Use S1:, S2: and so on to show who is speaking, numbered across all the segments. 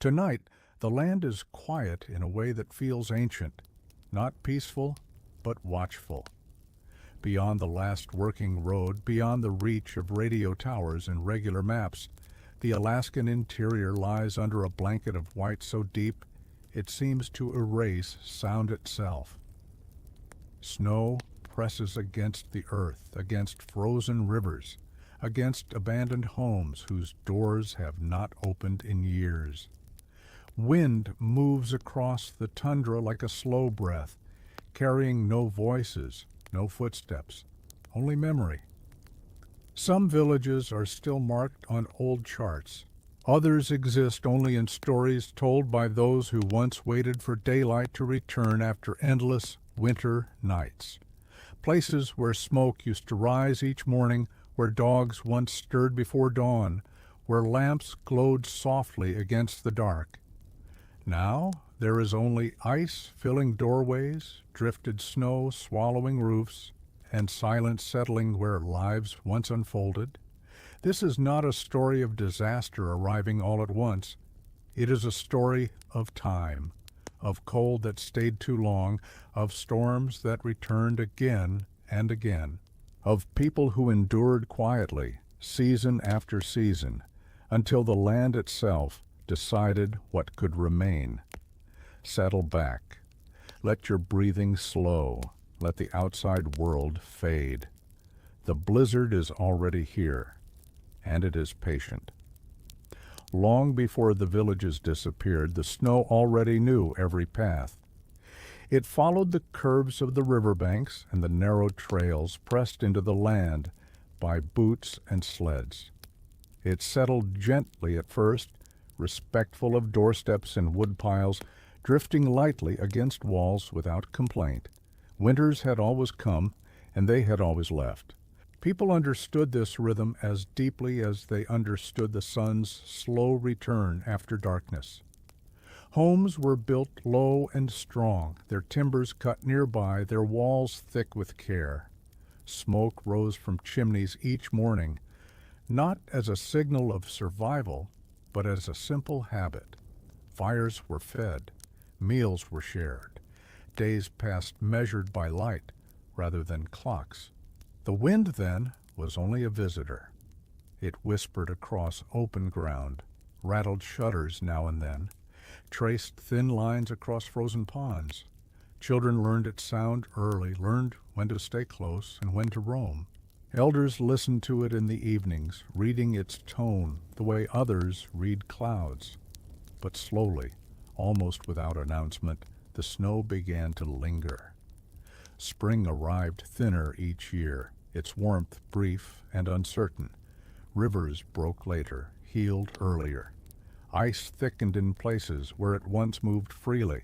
S1: Tonight, the land is quiet in a way that feels ancient, not peaceful, but watchful. Beyond the last working road, beyond the reach of radio towers and regular maps, the Alaskan interior lies under a blanket of white so deep it seems to erase sound itself. Snow presses against the earth, against frozen rivers, against abandoned homes whose doors have not opened in years. Wind moves across the tundra like a slow breath, carrying no voices, no footsteps, only memory. Some villages are still marked on old charts. Others exist only in stories told by those who once waited for daylight to return after endless winter nights. Places where smoke used to rise each morning, where dogs once stirred before dawn, where lamps glowed softly against the dark. Now there is only ice filling doorways, drifted snow swallowing roofs, and silence settling where lives once unfolded. This is not a story of disaster arriving all at once. It is a story of time, of cold that stayed too long, of storms that returned again and again, of people who endured quietly, season after season, until the land itself decided what could remain. Settle back. Let your breathing slow. Let the outside world fade. The blizzard is already here, and it is patient. Long before the villages disappeared, the snow already knew every path. It followed the curves of the riverbanks and the narrow trails pressed into the land by boots and sleds. It settled gently at first, respectful of doorsteps and woodpiles, drifting lightly against walls without complaint. Winters had always come, and they had always left. People understood this rhythm as deeply as they understood the sun's slow return after darkness. Homes were built low and strong, their timbers cut nearby, their walls thick with care. Smoke rose from chimneys each morning, not as a signal of survival, but as a simple habit. Fires were fed, meals were shared, days passed measured by light rather than clocks. The wind, then, was only a visitor. It whispered across open ground, rattled shutters now and then, traced thin lines across frozen ponds. Children learned its sound early, learned when to stay close and when to roam. Elders listened to it in the evenings, reading its tone the way others read clouds. But slowly, almost without announcement, the snow began to linger. Spring arrived thinner each year, its warmth brief and uncertain. Rivers broke later, healed earlier. Ice thickened in places where it once moved freely.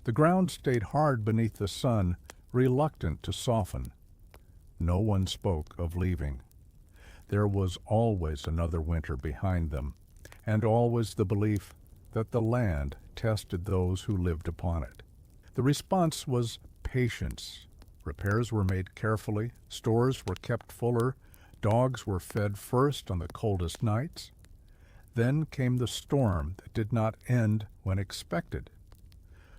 S1: The ground stayed hard beneath the sun, reluctant to soften. No one spoke of leaving. There was always another winter behind them, and always the belief that the land tested those who lived upon it. The response was patience. Repairs were made carefully, stores were kept fuller, dogs were fed first on the coldest nights. Then came the storm that did not end when expected.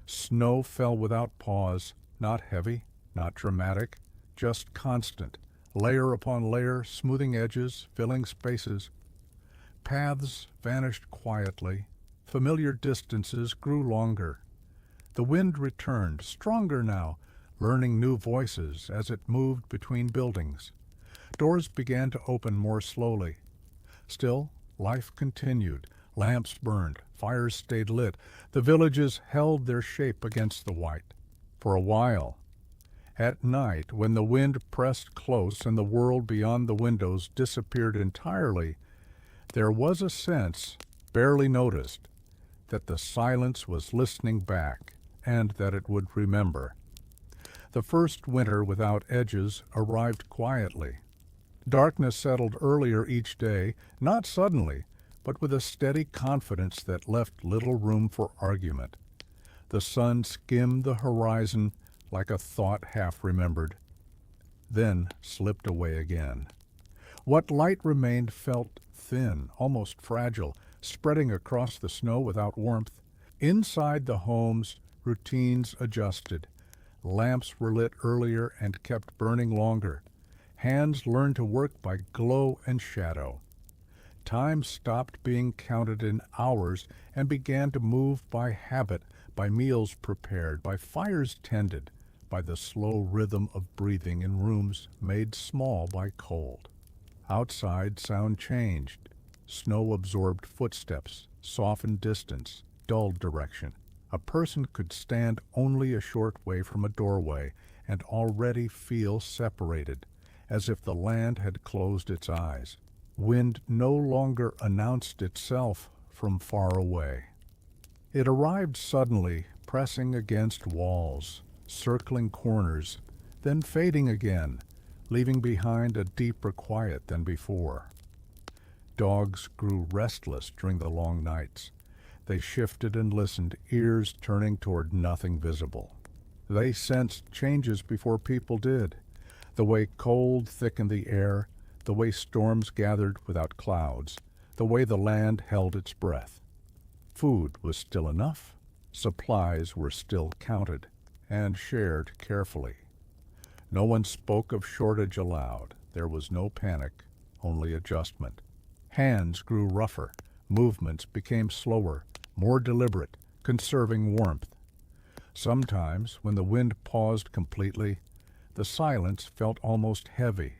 S1: Snow fell without pause, not heavy, not dramatic, just constant, layer upon layer, smoothing edges, filling spaces. Paths vanished quietly, familiar distances grew longer. The wind returned, stronger now, learning new voices as it moved between buildings. Doors began to open more slowly. Still, life continued. Lamps burned, fires stayed lit. The villages held their shape against the white. For a while. At night, when the wind pressed close and the world beyond the windows disappeared entirely, there was a sense, barely noticed, that the silence was listening back and that it would remember. The first winter without edges arrived quietly. Darkness settled earlier each day, not suddenly, but with a steady confidence that left little room for argument. The sun skimmed the horizon like a thought half remembered, then slipped away again. What light remained felt thin, almost fragile, spreading across the snow without warmth. Inside the homes, routines adjusted. Lamps were lit earlier and kept burning longer. Hands learned to work by glow and shadow. Time stopped being counted in hours and began to move by habit, by meals prepared, by fires tended, by the slow rhythm of breathing in rooms made small by cold. Outside, sound changed. Snow absorbed footsteps, softened distance, dulled direction. A person could stand only a short way from a doorway and already feel separated, as if the land had closed its eyes. Wind no longer announced itself from far away. It arrived suddenly, pressing against walls, circling corners, then fading again, leaving behind a deeper quiet than before. Dogs grew restless during the long nights. They shifted and listened, ears turning toward nothing visible. They sensed changes before people did, the way cold thickened the air, the way storms gathered without clouds, the way the land held its breath. Food was still enough, supplies were still counted and shared carefully. No one spoke of shortage aloud. There was no panic, only adjustment. Hands grew rougher, movements became slower, more deliberate, conserving warmth. Sometimes, when the wind paused completely, the silence felt almost heavy.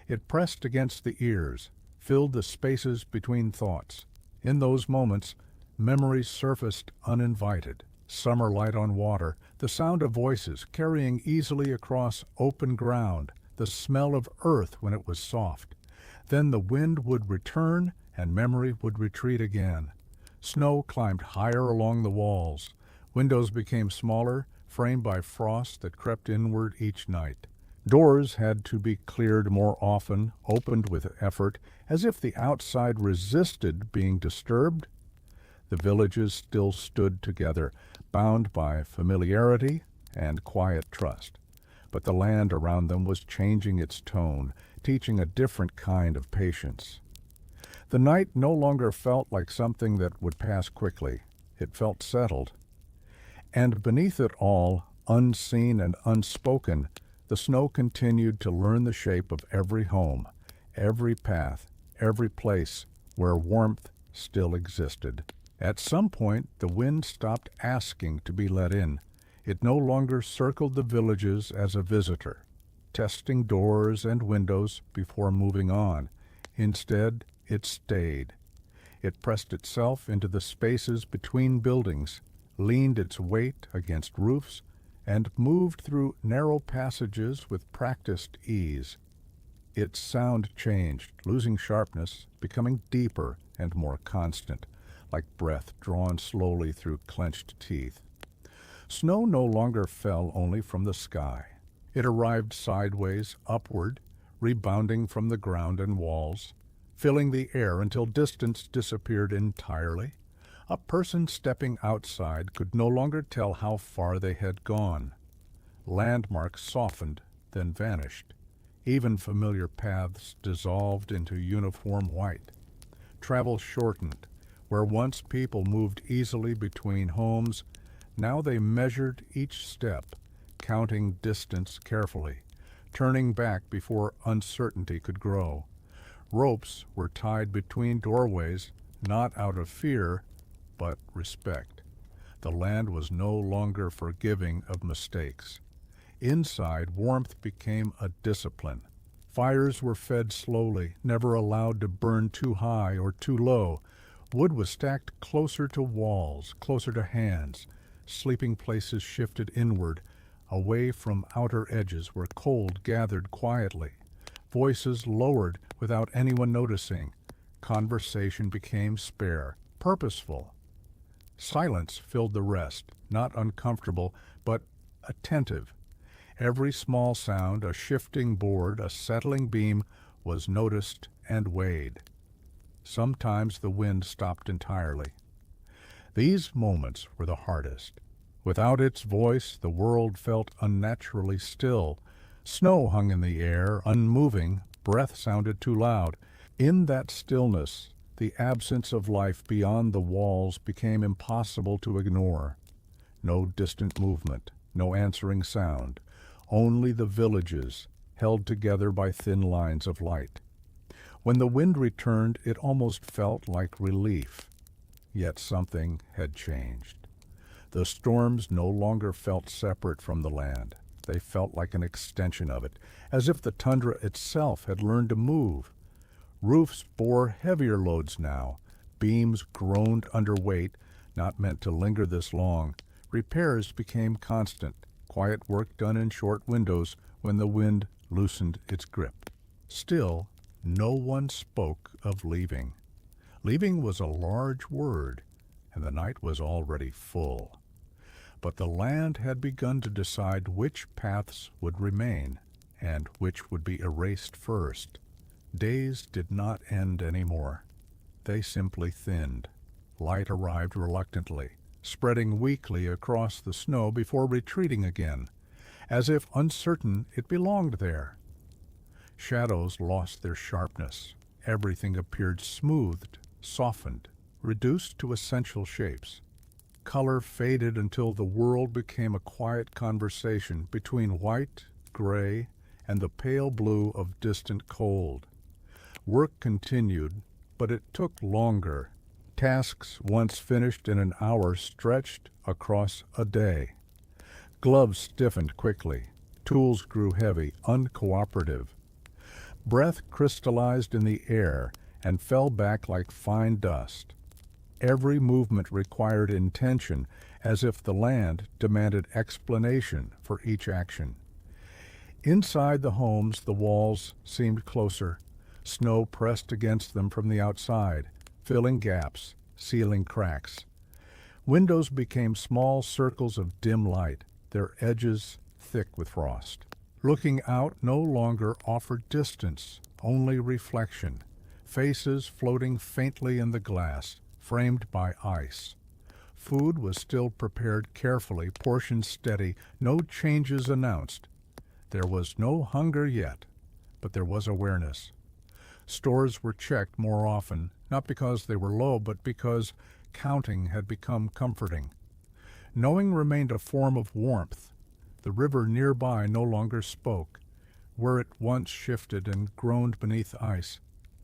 S1: It pressed against the ears, filled the spaces between thoughts. In those moments, memories surfaced uninvited. Summer light on water, the sound of voices carrying easily across open ground, the smell of earth when it was soft. Then the wind would return and memory would retreat again. Snow climbed higher along the walls. Windows became smaller, framed by frost that crept inward each night. Doors had to be cleared more often, opened with effort, as if the outside resisted being disturbed. The villages still stood together, bound by familiarity and quiet trust. But the land around them was changing its tone, teaching a different kind of patience. The night no longer felt like something that would pass quickly. It felt settled. And beneath it all, unseen and unspoken, the snow continued to learn the shape of every home, every path, every place where warmth still existed. At some point, the wind stopped asking to be let in. It no longer circled the villages as a visitor, testing doors and windows before moving on. Instead, it stayed. It pressed itself into the spaces between buildings, leaned its weight against roofs, and moved through narrow passages with practiced ease. Its sound changed, losing sharpness, becoming deeper and more constant, like breath drawn slowly through clenched teeth. Snow no longer fell only from the sky. It arrived sideways, upward, rebounding from the ground and walls, filling the air until distance disappeared entirely. A person stepping outside could no longer tell how far they had gone. Landmarks softened, then vanished. Even familiar paths dissolved into uniform white. Travel shortened. Where once people moved easily between homes, now they measured each step, counting distance carefully, turning back before uncertainty could grow. Ropes were tied between doorways, not out of fear, but respect. The land was no longer forgiving of mistakes. Inside, warmth became a discipline. Fires were fed slowly, never allowed to burn too high or too low. Wood was stacked closer to walls, closer to hands. Sleeping places shifted inward, away from outer edges where cold gathered quietly. Voices lowered without anyone noticing. Conversation became spare, purposeful. Silence filled the rest, not uncomfortable, but attentive. Every small sound, a shifting board, a settling beam, was noticed and weighed. Sometimes the wind stopped entirely. These moments were the hardest. Without its voice, the world felt unnaturally still. Snow hung in the air, unmoving, breath sounded too loud. In that stillness, The absence of life beyond the walls became impossible to ignore. No distant movement, no answering sound, only the villages, held together by thin lines of light. When the wind returned, it almost felt like relief. Yet something had changed. The storms no longer felt separate from the land. They felt like an extension of it, as if the tundra itself had learned to move. Roofs bore heavier loads now. Beams groaned under weight, not meant to linger this long. Repairs became constant, quiet work done in short windows when the wind loosened its grip. Still, no one spoke of leaving. Leaving was a large word, and the night was already full. But the land had begun to decide which paths would remain and which would be erased first. Days did not end anymore. They simply thinned. Light arrived reluctantly, spreading weakly across the snow before retreating again, as if uncertain it belonged there. Shadows lost their sharpness. Everything appeared smoothed, softened, reduced to essential shapes. Color faded until the world became a quiet conversation between white, gray, and the pale blue of distant cold. Work continued, but it took longer. Tasks once finished in an hour stretched across a day. Gloves stiffened quickly. Tools grew heavy, uncooperative. Breath crystallized in the air and fell back like fine dust. Every movement required intention, as if the land demanded explanation for each action. Inside the homes, the walls seemed closer. Snow pressed against them from the outside, filling gaps, sealing cracks. Windows became small circles of dim light, their edges thick with frost. Looking out no longer offered distance, only reflection, faces floating faintly in the glass, framed by ice. Food was still prepared carefully, portions steady, no changes announced. There was no hunger yet, but there was awareness. Stores were checked more often, not because they were low, but because counting had become comforting. Knowing remained a form of warmth. The river nearby no longer spoke. Where it once shifted and groaned beneath ice,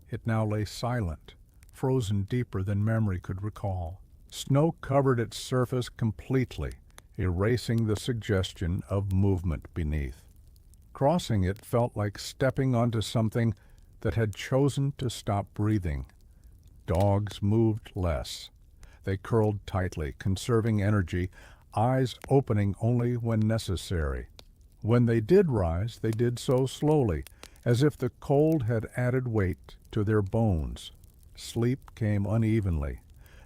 S1: it now lay silent, frozen deeper than memory could recall. Snow covered its surface completely, erasing the suggestion of movement beneath. Crossing it felt like stepping onto something that had chosen to stop breathing. Dogs moved less. They curled tightly, conserving energy, eyes opening only when necessary. When they did rise, they did so slowly, as if the cold had added weight to their bones. Sleep came unevenly.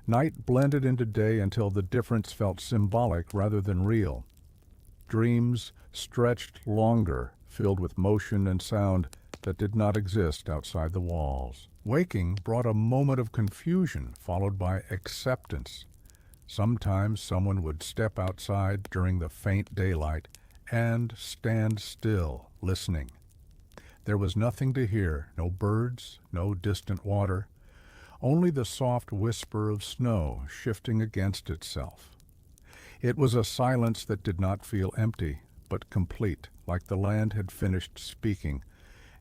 S1: Night blended into day until the difference felt symbolic rather than real. Dreams stretched longer, filled with motion and sound that did not exist outside the walls. Waking brought a moment of confusion, followed by acceptance. Sometimes someone would step outside during the faint daylight and stand still, listening. There was nothing to hear, no birds, no distant water, only the soft whisper of snow shifting against itself. It was a silence that did not feel empty, but complete, like the land had finished speaking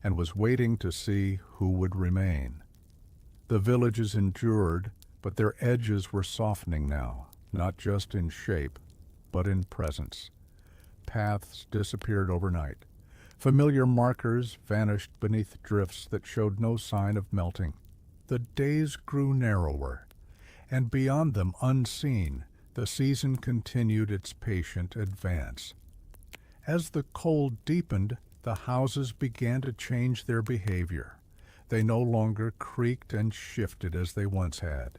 S1: and was waiting to see who would remain. The villages endured, but their edges were softening now, not just in shape, but in presence. Paths disappeared overnight. Familiar markers vanished beneath drifts that showed no sign of melting. The days grew narrower, and beyond them, unseen, the season continued its patient advance. As the cold deepened, the houses began to change their behavior. They no longer creaked and shifted as they once had.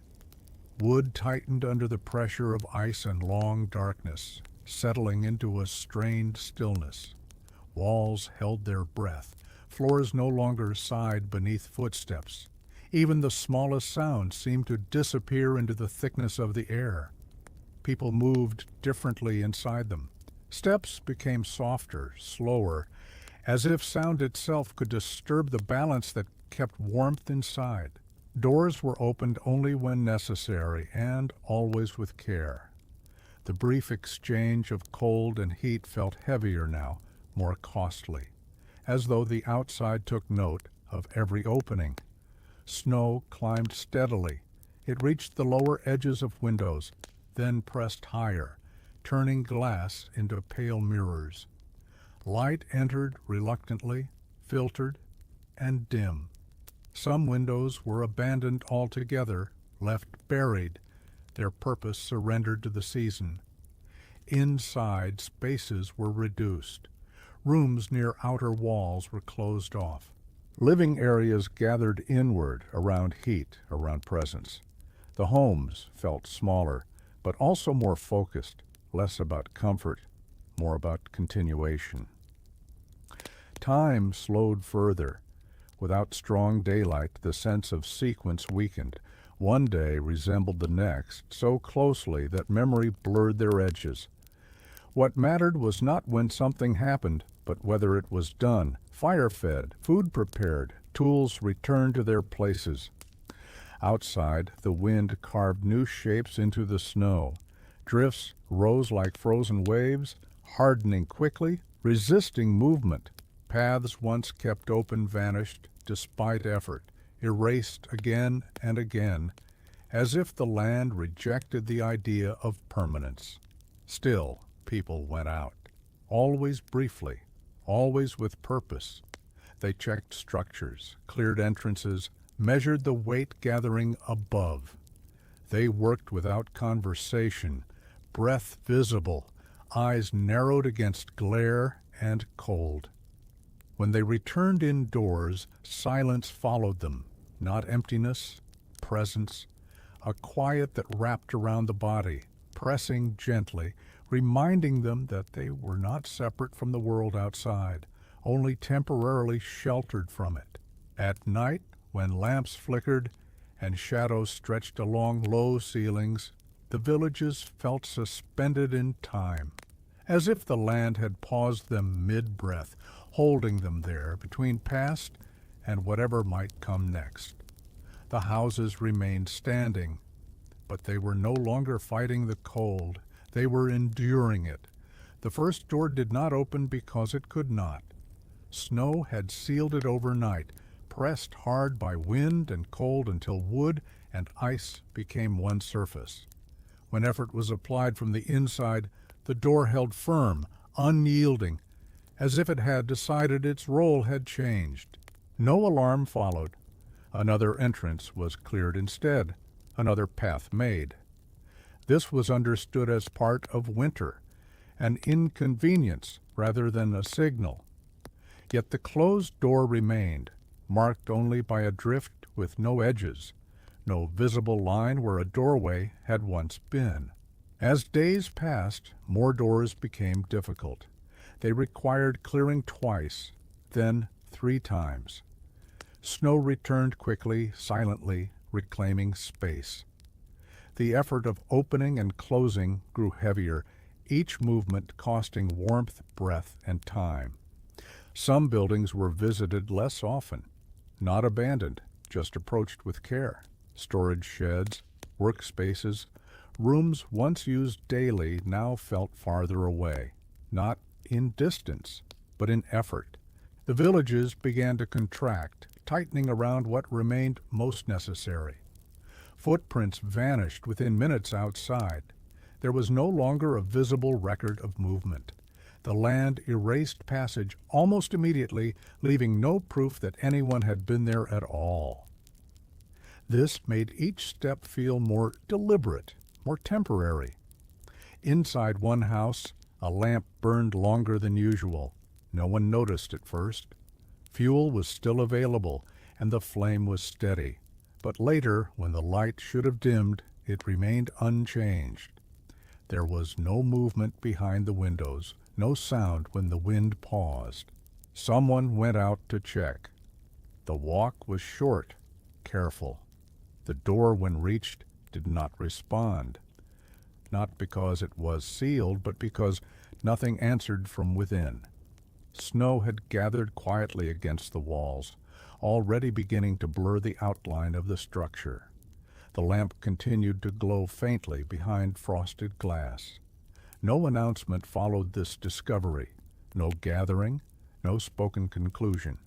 S1: Wood tightened under the pressure of ice and long darkness, settling into a strained stillness. Walls held their breath. Floors no longer sighed beneath footsteps. Even the smallest sound seemed to disappear into the thickness of the air. People moved differently inside them. Steps became softer, slower, as if sound itself could disturb the balance that kept warmth inside. Doors were opened only when necessary and always with care. The brief exchange of cold and heat felt heavier now, more costly, as though the outside took note of every opening. Snow climbed steadily. It reached the lower edges of windows, then pressed higher, turning glass into pale mirrors. Light entered reluctantly, filtered, and dim. Some windows were abandoned altogether, left buried, their purpose surrendered to the season. Inside, spaces were reduced. Rooms near outer walls were closed off. Living areas gathered inward around heat, around presence. The homes felt smaller, but also more focused, less about comfort, more about continuation. Time slowed further. Without strong daylight, the sense of sequence weakened. One day resembled the next, so closely that memory blurred their edges. What mattered was not when something happened, but whether it was done, fire-fed, food prepared, tools returned to their places. Outside, the wind carved new shapes into the snow. Drifts rose like frozen waves, hardening quickly, resisting movement. Paths once kept open vanished, despite effort, erased again and again, as if the land rejected the idea of permanence. Still, people went out, always briefly, always with purpose. They checked structures, cleared entrances, measured the weight gathering above. They worked without conversation, breath visible, eyes narrowed against glare and cold. When they returned indoors, silence followed them, not emptiness, presence, a quiet that wrapped around the body, pressing gently, reminding them that they were not separate from the world outside, only temporarily sheltered from it. At night, when lamps flickered and shadows stretched along low ceilings, the villages felt suspended in time, as if the land had paused them mid-breath, holding them there between past and whatever might come next. The houses remained standing, but they were no longer fighting the cold. They were enduring it. The first door did not open because it could not. Snow had sealed it overnight, pressed hard by wind and cold until wood and ice became one surface. When effort was applied from the inside, the door held firm, unyielding, as if it had decided its role had changed. No alarm followed. Another entrance was cleared instead, another path made. This was understood as part of winter, an inconvenience rather than a signal. Yet the closed door remained, marked only by a drift with no edges, no visible line where a doorway had once been. As days passed, more doors became difficult. They required clearing twice, then 3 times. Snow returned quickly, silently, reclaiming space. The effort of opening and closing grew heavier, each movement costing warmth, breath, and time. Some buildings were visited less often, not abandoned, just approached with care. Storage sheds, workspaces, rooms once used daily now felt farther away, not in distance, but in effort. The villages began to contract, tightening around what remained most necessary. Footprints vanished within minutes outside. There was no longer a visible record of movement. The land erased passage almost immediately, leaving no proof that anyone had been there at all. This made each step feel more deliberate, more temporary. Inside one house, a lamp burned longer than usual. No one noticed at first. Fuel was still available, and the flame was steady. But later, when the light should have dimmed, it remained unchanged. There was no movement behind the windows, no sound when the wind paused. Someone went out to check. The walk was short, careful. The door, when reached, did not respond. Not because it was sealed, but because nothing answered from within. Snow had gathered quietly against the walls. already beginning to blur the outline of the structure. The lamp continued to glow faintly behind frosted glass. No announcement followed this discovery, no gathering, no spoken conclusion.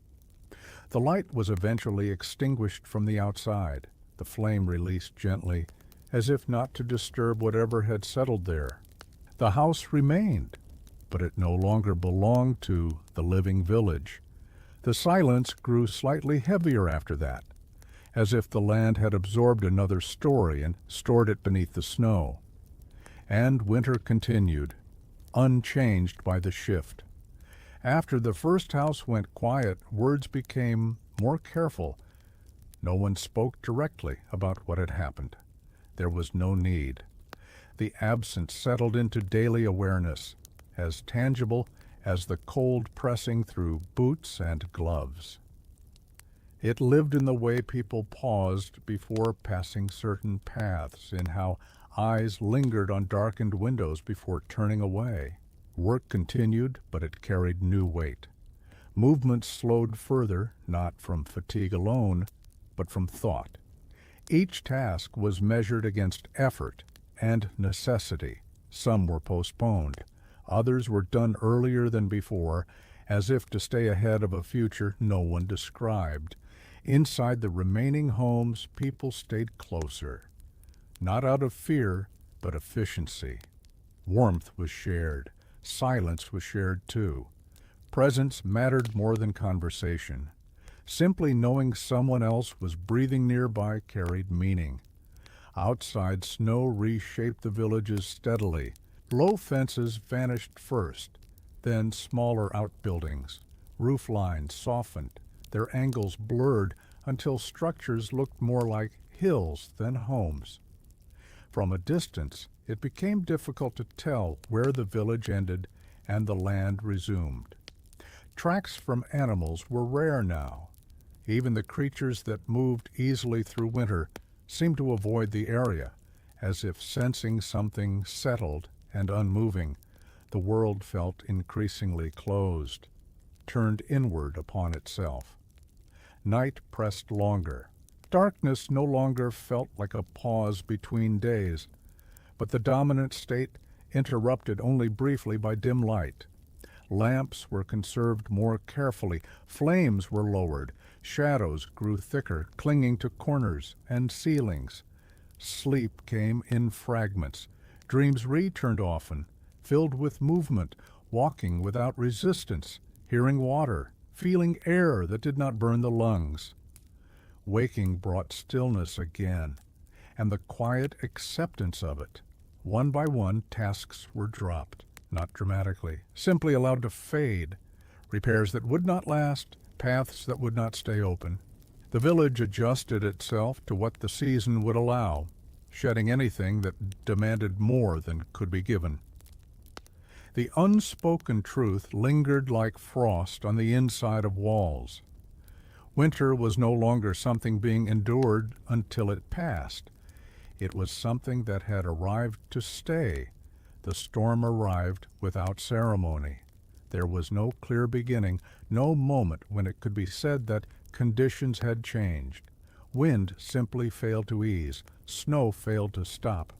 S1: The light was eventually extinguished from the outside, the flame released gently, as if not to disturb whatever had settled there. The house remained, but it no longer belonged to the living village. The silence grew slightly heavier after that, as if the land had absorbed another story and stored it beneath the snow. And winter continued, unchanged by the shift. After the first house went quiet, words became more careful. No one spoke directly about what had happened. There was no need. The absence settled into daily awareness, as tangible as the cold pressing through boots and gloves. It lived in the way people paused before passing certain paths, in how eyes lingered on darkened windows before turning away. Work continued, but it carried new weight. Movement slowed further, not from fatigue alone, but from thought. Each task was measured against effort and necessity. Some were postponed. Others were done earlier than before, as if to stay ahead of a future no one described. Inside the remaining homes, people stayed closer, not out of fear, but efficiency. Warmth was shared. Silence was shared too. Presence mattered more than conversation. Simply knowing someone else was breathing nearby carried meaning. Outside, snow reshaped the villages steadily. Low fences vanished first, then smaller outbuildings. Roof lines softened, their angles blurred until structures looked more like hills than homes. From a distance, it became difficult to tell where the village ended and the land resumed. Tracks from animals were rare now. Even the creatures that moved easily through winter seemed to avoid the area, as if sensing something settled and unmoving. The world felt increasingly closed, turned inward upon itself. Night pressed longer. Darkness no longer felt like a pause between days, but the dominant state interrupted only briefly by dim light. Lamps were conserved more carefully, flames were lowered, shadows grew thicker, clinging to corners and ceilings. Sleep came in fragments. Dreams returned often, filled with movement, walking without resistance, hearing water, feeling air that did not burn the lungs. Waking brought stillness again, and the quiet acceptance of it. One by one, tasks were dropped, not dramatically, simply allowed to fade. Repairs that would not last, paths that would not stay open. The village adjusted itself to what the season would allow, shedding anything that demanded more than could be given. The unspoken truth lingered like frost on the inside of walls. Winter was no longer something being endured until it passed. It was something that had arrived to stay. The storm arrived without ceremony. There was no clear beginning, no moment when it could be said that conditions had changed. Wind simply failed to ease. Snow failed to stop.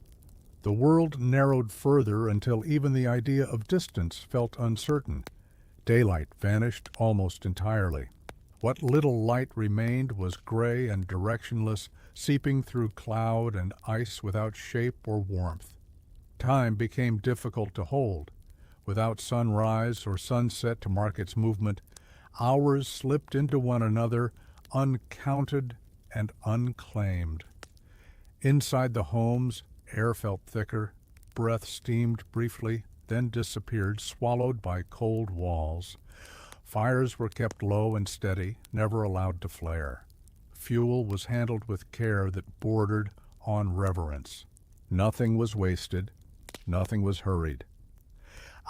S1: The world narrowed further until even the idea of distance felt uncertain. Daylight vanished almost entirely. What little light remained was gray and directionless, seeping through cloud and ice without shape or warmth. Time became difficult to hold. Without sunrise or sunset to mark its movement, hours slipped into one another, uncounted and unclaimed. Inside the homes, air felt thicker, breath steamed briefly, then disappeared, swallowed by cold walls. Fires were kept low and steady, never allowed to flare. Fuel was handled with care that bordered on reverence. Nothing was wasted, nothing was hurried.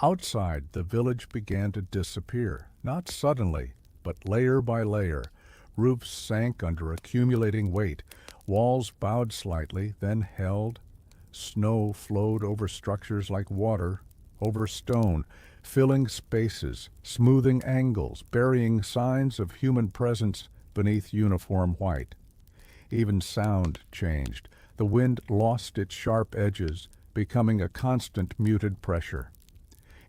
S1: Outside, the village began to disappear, not suddenly, but layer by layer. Roofs sank under accumulating weight. Walls bowed slightly, then held. Snow flowed over structures like water, over stone, filling spaces, smoothing angles, burying signs of human presence beneath uniform white. Even sound changed. The wind lost its sharp edges, becoming a constant muted pressure.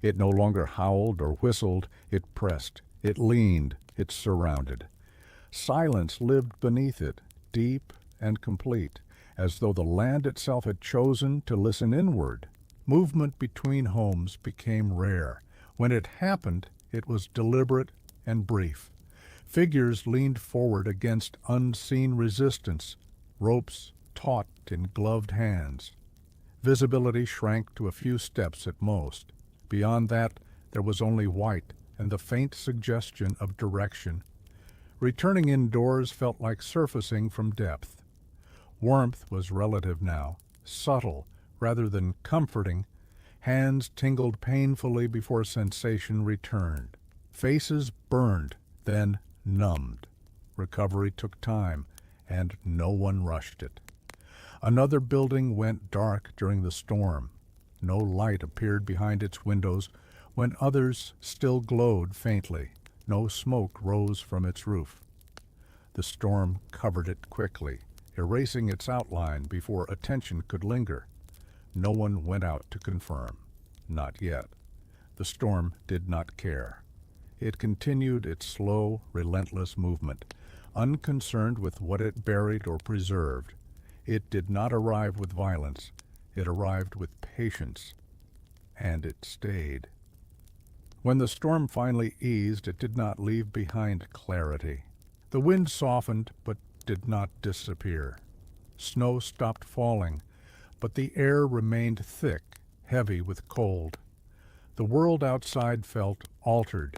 S1: It no longer howled or whistled, it pressed, it leaned, it surrounded. Silence lived beneath it, deep and complete, as though the land itself had chosen to listen inward. Movement between homes became rare. When it happened, it was deliberate and brief. Figures leaned forward against unseen resistance, ropes taut in gloved hands. Visibility shrank to a few steps at most. Beyond that, there was only white and the faint suggestion of direction. Returning indoors felt like surfacing from depth. Warmth was relative now, subtle rather than comforting. Hands tingled painfully before sensation returned. Faces burned, then numbed. Recovery took time, and no one rushed it. Another building went dark during the storm. No light appeared behind its windows when others still glowed faintly. No smoke rose from its roof. The storm covered it quickly, erasing its outline before attention could linger. No one went out to confirm. Not yet. The storm did not care. It continued its slow, relentless movement, unconcerned with what it buried or preserved. It did not arrive with violence. It arrived with patience. And it stayed. When the storm finally eased, it did not leave behind clarity. The wind softened, but did not disappear. Snow stopped falling, but the air remained thick, heavy with cold. The world outside felt altered,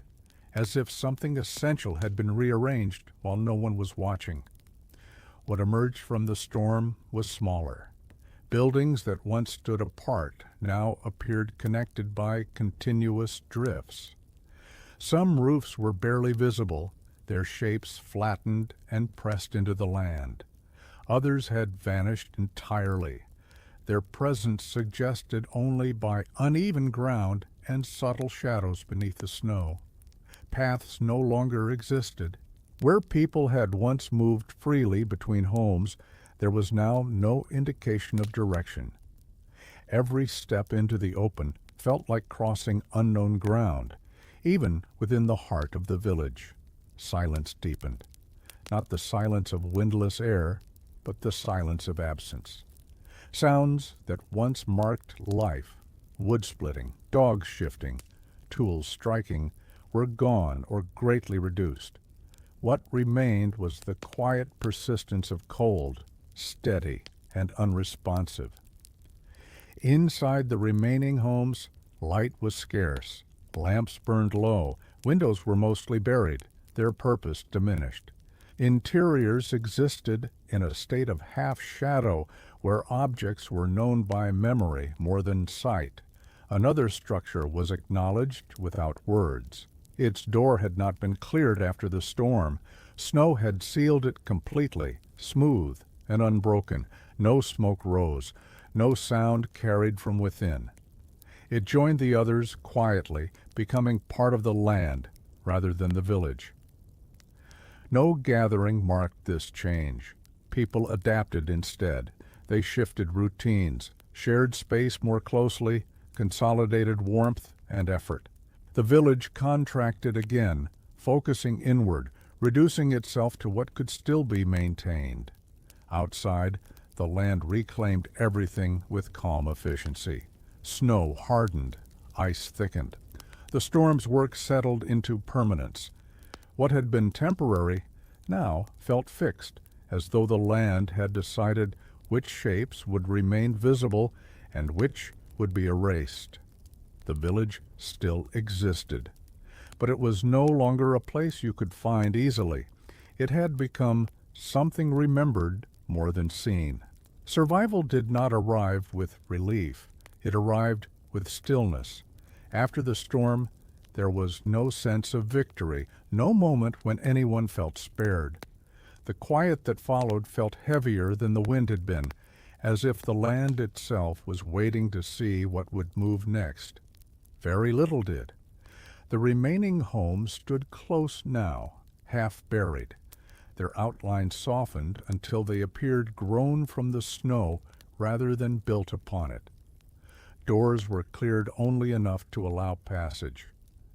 S1: as if something essential had been rearranged while no one was watching. What emerged from the storm was smaller. Buildings that once stood apart now appeared connected by continuous drifts. Some roofs were barely visible, their shapes flattened and pressed into the land. Others had vanished entirely, their presence suggested only by uneven ground and subtle shadows beneath the snow. Paths no longer existed. Where people had once moved freely between homes, there was now no indication of direction. Every step into the open felt like crossing unknown ground, even within the heart of the village. Silence deepened. Not the silence of windless air, but the silence of absence. Sounds that once marked life, wood splitting, dogs shifting, tools striking, were gone or greatly reduced. What remained was the quiet persistence of cold, steady and unresponsive. Inside the remaining homes, light was scarce. Lamps burned low. Windows were mostly buried, their purpose diminished. Interiors existed in a state of half-shadow where objects were known by memory more than sight. Another structure was acknowledged without words. Its door had not been cleared after the storm. Snow had sealed it completely, smooth and unbroken. No smoke rose, no sound carried from within. It joined the others quietly, becoming part of the land rather than the village. No gathering marked this change. People adapted instead. They shifted routines, shared space more closely, consolidated warmth and effort. The village contracted again, focusing inward, reducing itself to what could still be maintained. Outside, the land reclaimed everything with calm efficiency. Snow hardened, ice thickened. The storm's work settled into permanence. What had been temporary now felt fixed, as though the land had decided which shapes would remain visible and which would be erased. The village still existed, but it was no longer a place you could find easily. It had become something remembered more than seen. Survival did not arrive with relief. It arrived with stillness. After the storm, there was no sense of victory, no moment when anyone felt spared. The quiet that followed felt heavier than the wind had been, as if the land itself was waiting to see what would move next. Very little did. The remaining homes stood close now, half buried. Their outlines softened until they appeared grown from the snow rather than built upon it. Doors were cleared only enough to allow passage.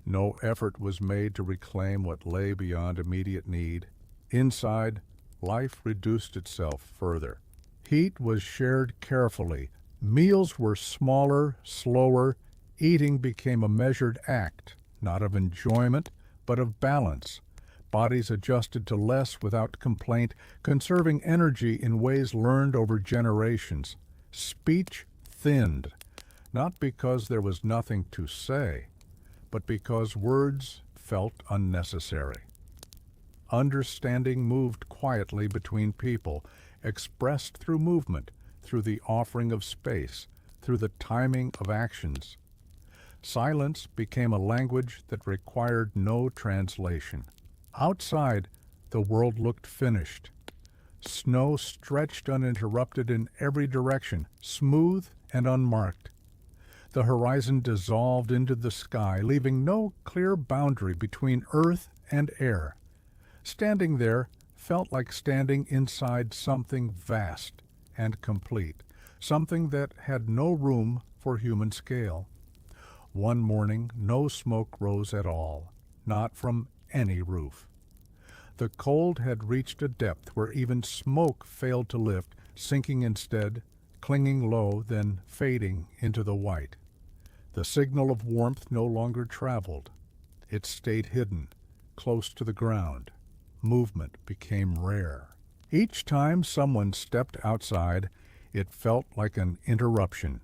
S1: No effort was made to reclaim what lay beyond immediate need. Inside, life reduced itself further. Heat was shared carefully. Meals were smaller, slower. Eating became a measured act, not of enjoyment, but of balance. Bodies adjusted to less without complaint, conserving energy in ways learned over generations. Speech thinned, not because there was nothing to say, but because words felt unnecessary. Understanding moved quietly between people, expressed through movement, through the offering of space, through the timing of actions. Silence became a language that required no translation. Outside, the world looked finished. Snow stretched uninterrupted in every direction, smooth and unmarked. The horizon dissolved into the sky, leaving no clear boundary between earth and air. Standing there felt like standing inside something vast and complete, something that had no room for human scale. One morning, no smoke rose at all, not from any roof. The cold had reached a depth where even smoke failed to lift, sinking instead, clinging low, then fading into the white. The signal of warmth no longer traveled. It stayed hidden, close to the ground. Movement became rare. Each time someone stepped outside, it felt like an interruption,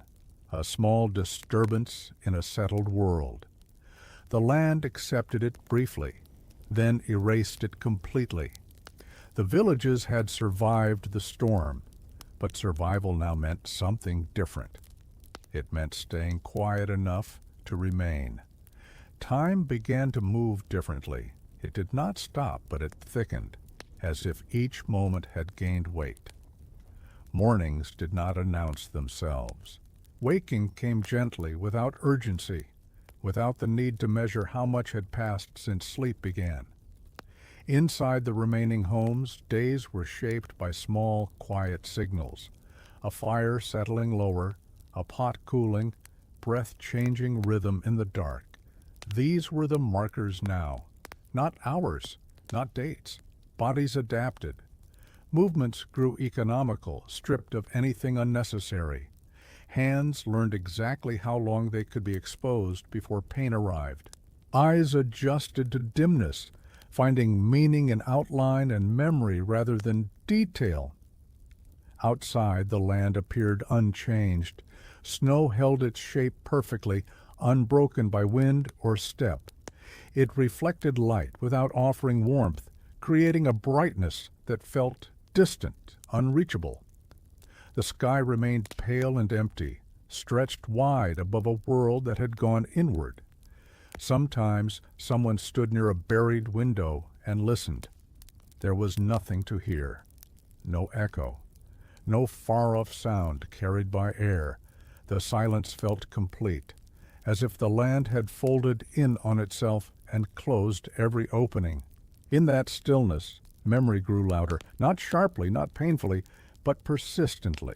S1: a small disturbance in a settled world. The land accepted it briefly, then erased it completely. The villages had survived the storm, but survival now meant something different. It meant staying quiet enough to remain. Time began to move differently. It did not stop, but it thickened, as if each moment had gained weight. Mornings did not announce themselves. Waking came gently, without urgency, without the need to measure how much had passed since sleep began. Inside the remaining homes, days were shaped by small, quiet signals. A fire settling lower, a pot cooling, breath-changing rhythm in the dark. These were the markers now. Not hours, not dates. Bodies adapted. Movements grew economical, stripped of anything unnecessary. Hands learned exactly how long they could be exposed before pain arrived. Eyes adjusted to dimness, finding meaning in outline and memory rather than detail. Outside, the land appeared unchanged. Snow held its shape perfectly, unbroken by wind or step. It reflected light without offering warmth, creating a brightness that felt distant, unreachable. The sky remained pale and empty, stretched wide above a world that had gone inward. Sometimes someone stood near a buried window and listened. There was nothing to hear, no echo, no far-off sound carried by air. The silence felt complete, as if the land had folded in on itself and closed every opening. In that stillness, memory grew louder, not sharply, not painfully, but persistently.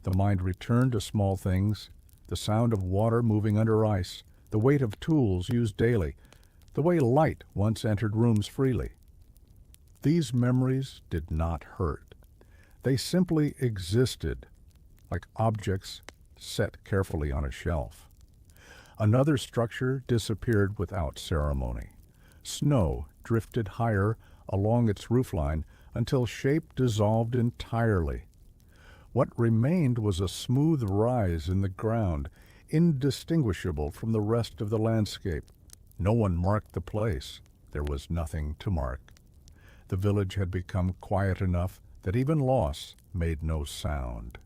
S1: The mind returned to small things, the sound of water moving under ice, the weight of tools used daily, the way light once entered rooms freely. These memories did not hurt. They simply existed, like objects set carefully on a shelf. Another structure disappeared without ceremony. Snow drifted higher along its roofline until shape dissolved entirely. What remained was a smooth rise in the ground, indistinguishable from the rest of the landscape. No one marked the place. There was nothing to mark. The village had become quiet enough that even loss made no sound.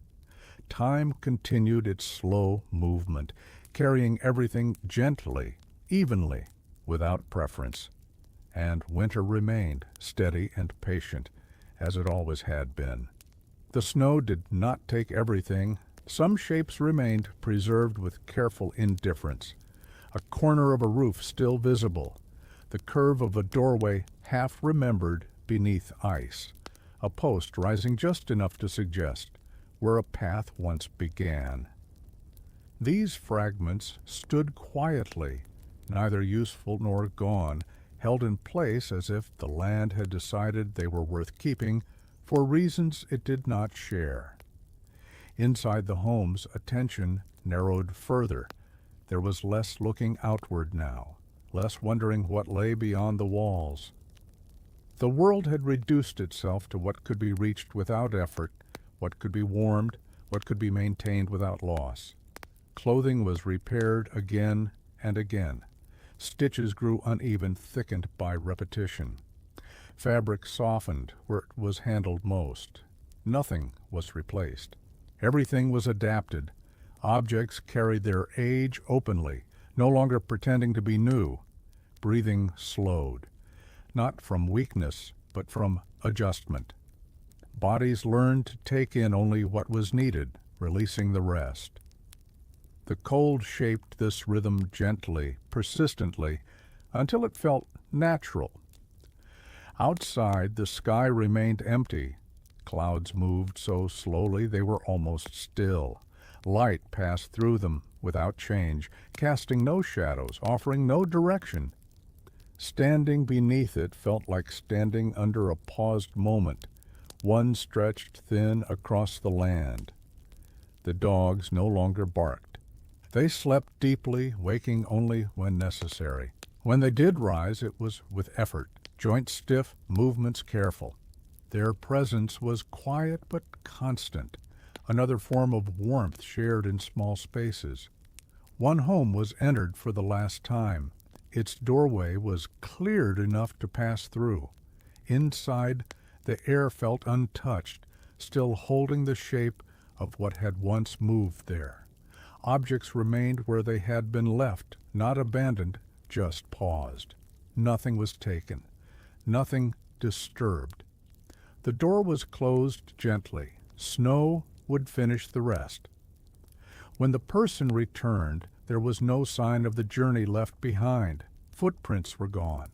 S1: Time continued its slow movement, carrying everything gently, evenly, without preference. And winter remained, steady and patient, as it always had been. The snow did not take everything. Some shapes remained, preserved with careful indifference. A corner of a roof still visible, the curve of a doorway half remembered beneath ice, a post rising just enough to suggest where a path once began. These fragments stood quietly, neither useful nor gone, held in place as if the land had decided they were worth keeping for reasons it did not share. Inside the homes, attention narrowed further. There was less looking outward now, less wondering what lay beyond the walls. The world had reduced itself to what could be reached without effort, what could be warmed, what could be maintained without loss. Clothing was repaired again and again. Stitches grew uneven, thickened by repetition. Fabric softened where it was handled most. Nothing was replaced. Everything was adapted. Objects carried their age openly, no longer pretending to be new. Breathing slowed, not from weakness, but from adjustment. Bodies learned to take in only what was needed, releasing the rest. The cold shaped this rhythm gently, persistently, until it felt natural. Outside, the sky remained empty. Clouds moved so slowly they were almost still. Light passed through them without change, casting no shadows, offering no direction. Standing beneath it felt like standing under a paused moment, one stretched thin across the land. The dogs no longer barked. They slept deeply, waking only when necessary. When they did rise, it was with effort, joints stiff, movements careful. Their presence was quiet but constant, another form of warmth shared in small spaces. One home was entered for the last time. Its doorway was cleared enough to pass through. Inside, the air felt untouched, still holding the shape of what had once moved there. Objects remained where they had been left, not abandoned, just paused. Nothing was taken, nothing disturbed. The door was closed gently. Snow would finish the rest. When the person returned, there was no sign of the journey left behind. Footprints were gone.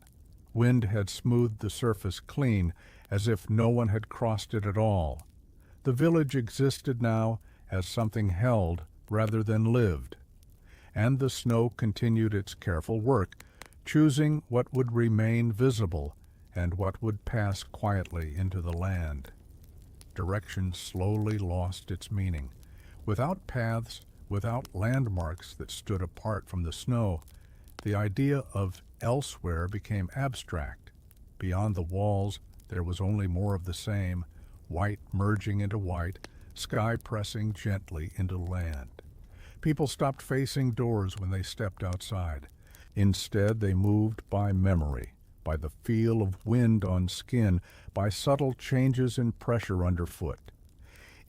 S1: Wind had smoothed the surface clean, as if no one had crossed it at all. The village existed now as something held rather than lived. And the snow continued its careful work, choosing what would remain visible and what would pass quietly into the land. Direction slowly lost its meaning. Without paths, without landmarks that stood apart from the snow, the idea of elsewhere became abstract. Beyond the walls, there was only more of the same, white merging into white, sky pressing gently into land. People stopped facing doors when they stepped outside. Instead, they moved by memory, by the feel of wind on skin, by subtle changes in pressure underfoot.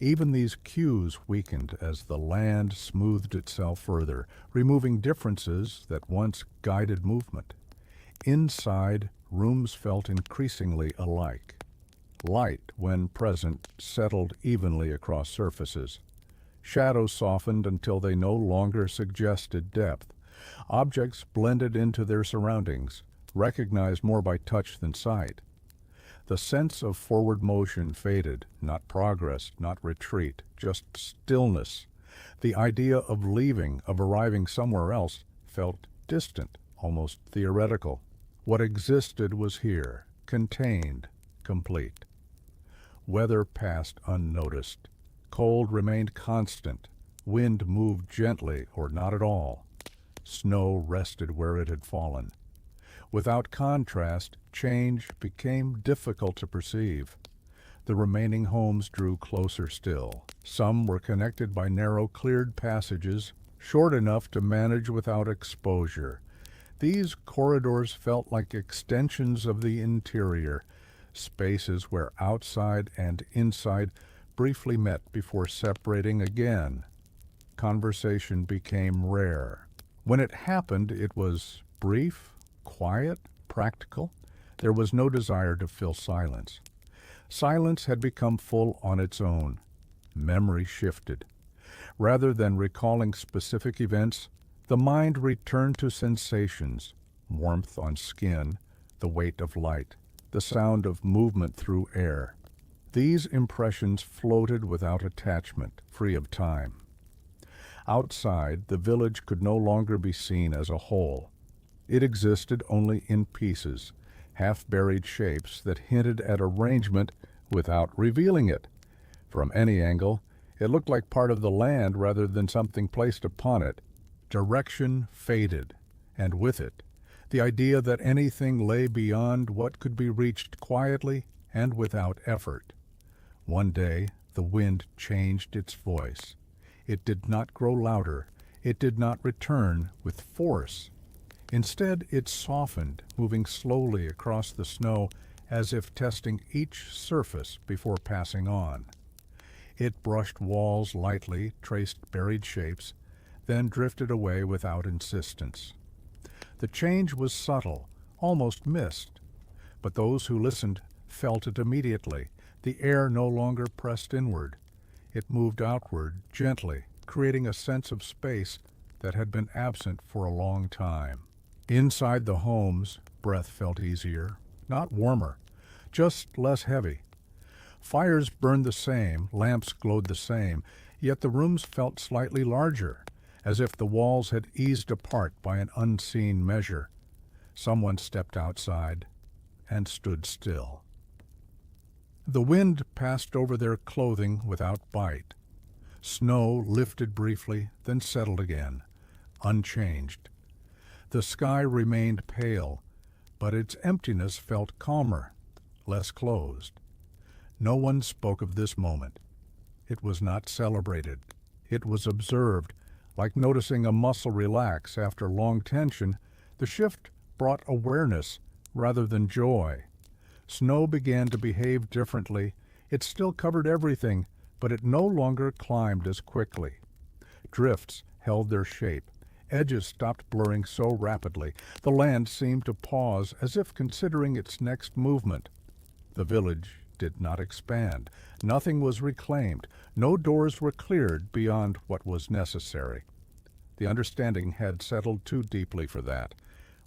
S1: Even these cues weakened as the land smoothed itself further, removing differences that once guided movement. Inside, rooms felt increasingly alike. Light, when present, settled evenly across surfaces. Shadows softened until they no longer suggested depth. Objects blended into their surroundings, recognized more by touch than sight. The sense of forward motion faded, not progress, not retreat, just stillness. The idea of leaving, of arriving somewhere else, felt distant, almost theoretical. What existed was here, contained, complete. Weather passed unnoticed. Cold remained constant. Wind moved gently or not at all. Snow rested where it had fallen. Without contrast, change became difficult to perceive. The remaining homes drew closer still. Some were connected by narrow, cleared passages, short enough to manage without exposure. These corridors felt like extensions of the interior, spaces where outside and inside briefly met before separating again. Conversation became rare. When it happened, it was brief, quiet, practical. There was no desire to fill silence. Silence had become full on its own. Memory shifted. Rather than recalling specific events, the mind returned to sensations, warmth on skin, the weight of light, the sound of movement through air. These impressions floated without attachment, free of time. Outside, the village could no longer be seen as a whole. It existed only in pieces, half-buried shapes that hinted at arrangement without revealing it. From any angle, it looked like part of the land rather than something placed upon it. Direction faded, and with it, the idea that anything lay beyond what could be reached quietly and without effort. One day, the wind changed its voice. It did not grow louder. It did not return with force. Instead, it softened, moving slowly across the snow as if testing each surface before passing on. It brushed walls lightly, traced buried shapes, then drifted away without insistence. The change was subtle, almost missed, but those who listened felt it immediately. The air no longer pressed inward. It moved outward, gently, creating a sense of space that had been absent for a long time. Inside the homes, breath felt easier, not warmer, just less heavy. Fires burned the same, lamps glowed the same, yet the rooms felt slightly larger, as if the walls had eased apart by an unseen measure. Someone stepped outside and stood still. The wind passed over their clothing without bite. Snow lifted briefly, then settled again, unchanged. The sky remained pale, but its emptiness felt calmer, less closed. No one spoke of this moment. It was not celebrated. It was observed, like noticing a muscle relax after long tension. The shift brought awareness rather than joy. Snow began to behave differently. It still covered everything, but it no longer climbed as quickly. Drifts held their shape. Edges stopped blurring so rapidly. The land seemed to pause, as if considering its next movement. The village did not expand. Nothing was reclaimed. No doors were cleared beyond what was necessary. The understanding had settled too deeply for that.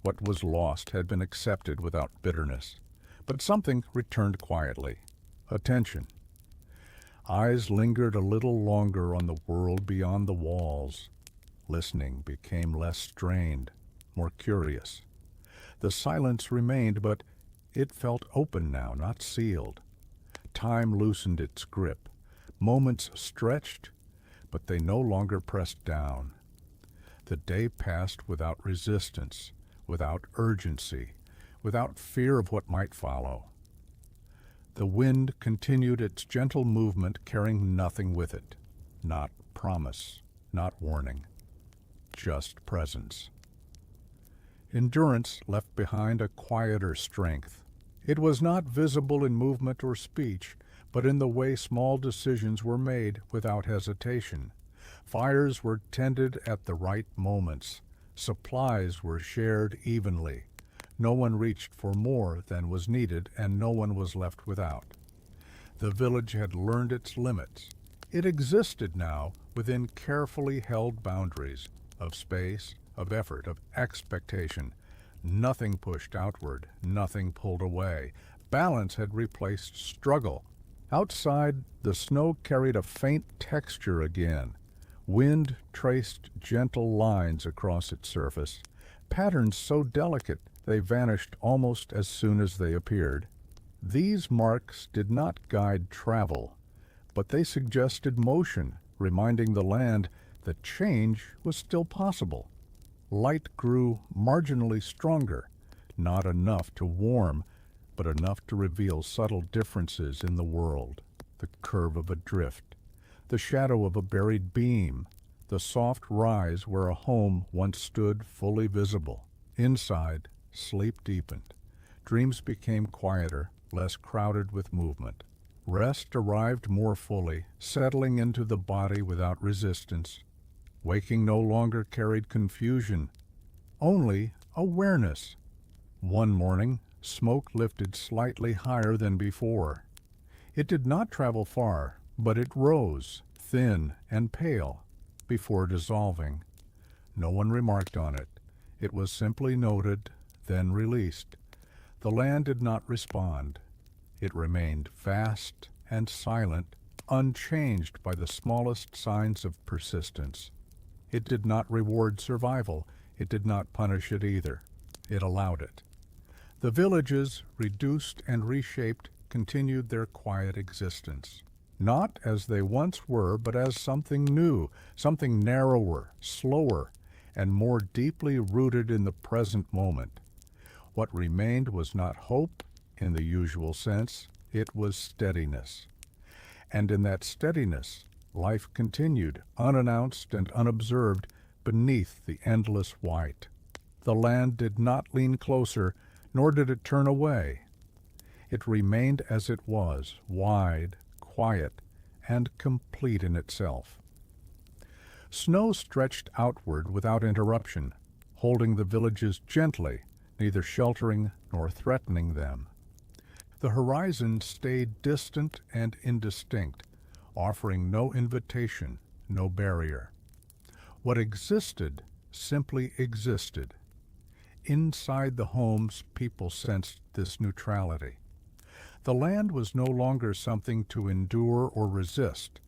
S1: What was lost had been accepted without bitterness. But something returned quietly. Attention. Eyes lingered a little longer on the world beyond the walls. Listening became less strained, more curious. The silence remained, but it felt open now, not sealed. Time loosened its grip. Moments stretched, but they no longer pressed down. The day passed without resistance, without urgency, without fear of what might follow. The wind continued its gentle movement, carrying nothing with it. Not promise, not warning, just presence. Endurance left behind a quieter strength. It was not visible in movement or speech, but in the way small decisions were made without hesitation. Fires were tended at the right moments. Supplies were shared evenly. No one reached for more than was needed, and no one was left without. The village had learned its limits. It existed now within carefully held boundaries of space, of effort, of expectation. Nothing pushed outward, nothing pulled away. Balance had replaced struggle. Outside, the snow carried a faint texture again. Wind traced gentle lines across its surface, patterns so delicate they vanished almost as soon as they appeared. These marks did not guide travel, but they suggested motion, reminding the land that change was still possible. Light grew marginally stronger, not enough to warm, but enough to reveal subtle differences in the world. The curve of a drift, the shadow of a buried beam, the soft rise where a home once stood fully visible. Inside, sleep deepened. Dreams became quieter, less crowded with movement. Rest arrived more fully, settling into the body without resistance. Waking no longer carried confusion, only awareness. One morning, smoke lifted slightly higher than before. It did not travel far, but it rose, thin and pale, before dissolving. No one remarked on it. It was simply noted, then released. The land did not respond. It remained vast and silent, unchanged by the smallest signs of persistence. It did not reward survival. It did not punish it either. It allowed it. The villages, reduced and reshaped, continued their quiet existence. Not as they once were, but as something new, something narrower, slower, and more deeply rooted in the present moment. What remained was not hope in the usual sense, it was steadiness. And in that steadiness, life continued, unannounced and unobserved, beneath the endless white. The land did not lean closer, nor did it turn away. It remained as it was, wide, quiet, and complete in itself. Snow stretched outward without interruption, holding the villages gently, neither sheltering nor threatening them. The horizon stayed distant and indistinct, offering no invitation, no barrier. What existed simply existed. Inside the homes, people sensed this neutrality. The land was no longer something to endure or resist.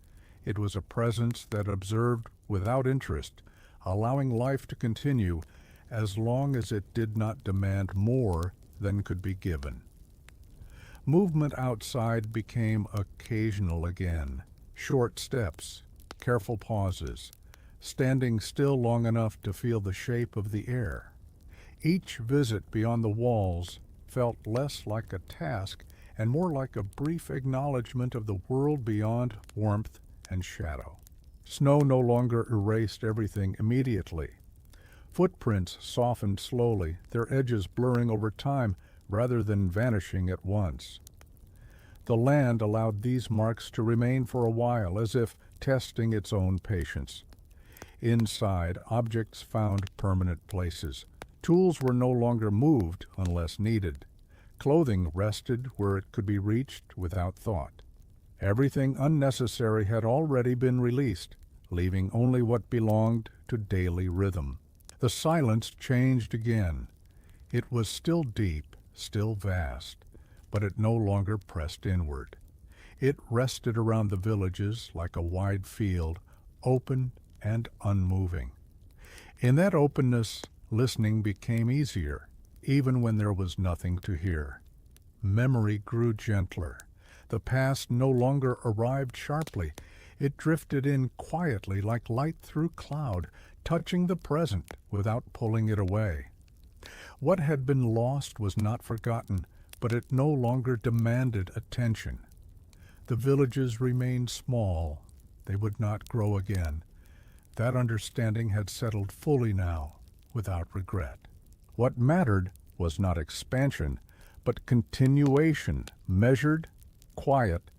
S1: It was a presence that observed without interest, allowing life to continue as long as it did not demand more than could be given. Movement outside became occasional again, short steps, careful pauses, standing still long enough to feel the shape of the air. Each visit beyond the walls felt less like a task and more like a brief acknowledgement of the world beyond warmth and shadow. Snow no longer erased everything immediately. Footprints softened slowly, their edges blurring over time rather than vanishing at once. The land allowed these marks to remain for a while, as if testing its own patience. Inside, objects found permanent places. Tools were no longer moved unless needed. Clothing rested where it could be reached without thought. Everything unnecessary had already been released, leaving only what belonged to daily rhythm. The silence changed again. It was still deep, still vast, but it no longer pressed inward. It rested around the villages like a wide field, open and unmoving. In that openness, listening became easier, even when there was nothing to hear. Memory grew gentler. The past no longer arrived sharply. It drifted in quietly like light through cloud, touching the present without pulling it away. What had been lost was not forgotten, but it no longer demanded attention. The villages remained small. They would not grow again. That understanding had settled fully now, without regret. What mattered was not expansion, but continuation, measured, quiet,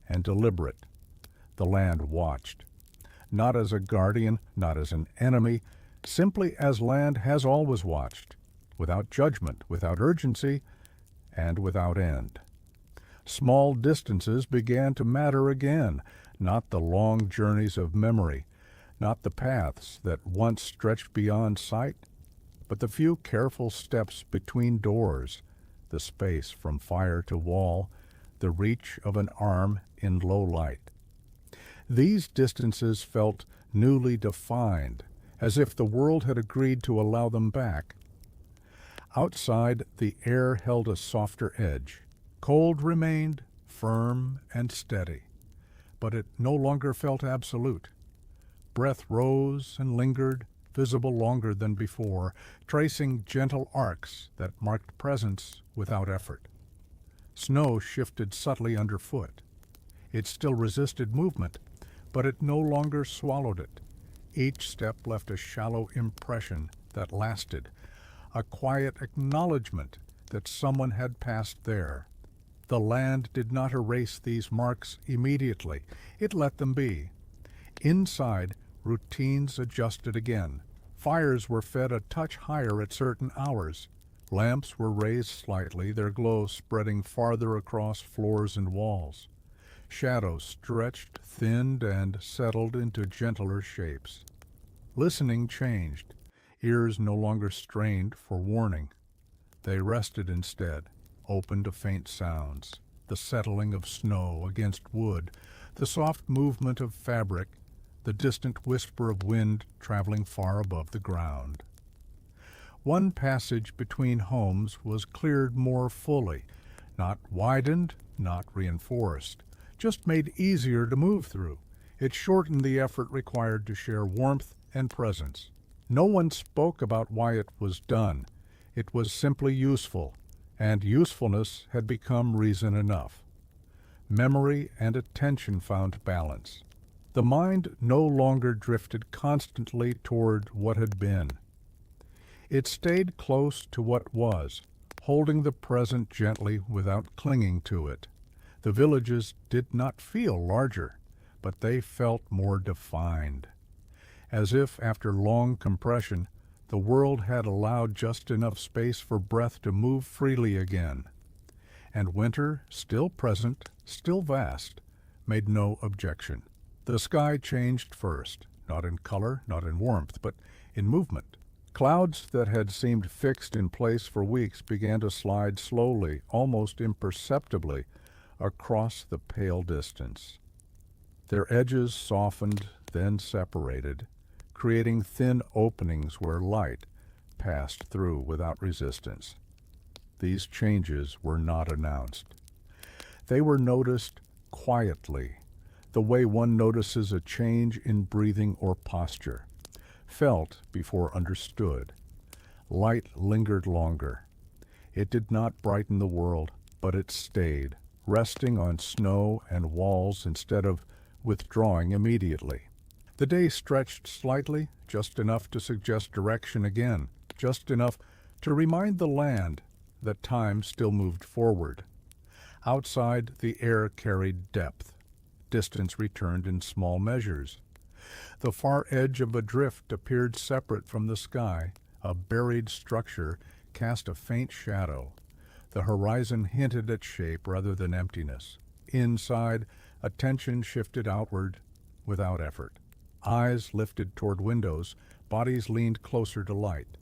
S1: and deliberate. The land watched, not as a guardian, not as an enemy, simply as land has always watched, without judgment, without urgency, and without end. Small distances began to matter again, not the long journeys of memory, not the paths that once stretched beyond sight, but the few careful steps between doors, the space from fire to wall, the reach of an arm in low light. These distances felt newly defined, as if the world had agreed to allow them back. Outside, the air held a softer edge. Cold remained, firm and steady, but it no longer felt absolute. Breath rose and lingered, visible longer than before, tracing gentle arcs that marked presence without effort. Snow shifted subtly underfoot. It still resisted movement, but it no longer swallowed it. Each step left a shallow impression that lasted, a quiet acknowledgement that someone had passed there. The land did not erase these marks immediately. It let them be. Inside, routines adjusted again. Fires were fed a touch higher at certain hours. Lamps were raised slightly, their glow spreading farther across floors and walls. Shadows stretched, thinned, and settled into gentler shapes. Listening changed. Ears no longer strained for warning. They rested instead, open to faint sounds, the settling of snow against wood, the soft movement of fabric, the distant whisper of wind traveling far above the ground. One passage between homes was cleared more fully, not widened, not reinforced, just made easier to move through. It shortened the effort required to share warmth and presence. No one spoke about why it was done. It was simply useful, and usefulness had become reason enough. Memory and attention found balance. The mind no longer drifted constantly toward what had been. It stayed close to what was, holding the present gently without clinging to it. The villages did not feel larger, but they felt more defined. As if, after long compression, the world had allowed just enough space for breath to move freely again. And winter, still present, still vast, made no objection. The sky changed first, not in color, not in warmth, but in movement. Clouds that had seemed fixed in place for weeks began to slide slowly, almost imperceptibly, across the pale distance. Their edges softened, then separated, creating thin openings where light passed through without resistance. These changes were not announced. They were noticed quietly, the way one notices a change in breathing or posture, felt before understood. Light lingered longer. It did not brighten the world, but it stayed, resting on snow and walls instead of withdrawing immediately. The day stretched slightly, just enough to suggest direction again, just enough to remind the land that time still moved forward. Outside, the air carried depth. Distance returned in small measures. The far edge of a drift appeared separate from the sky. A buried structure cast a faint shadow. The horizon hinted at shape rather than emptiness. Inside, attention shifted outward without effort. Eyes lifted toward windows, bodies leaned closer to light.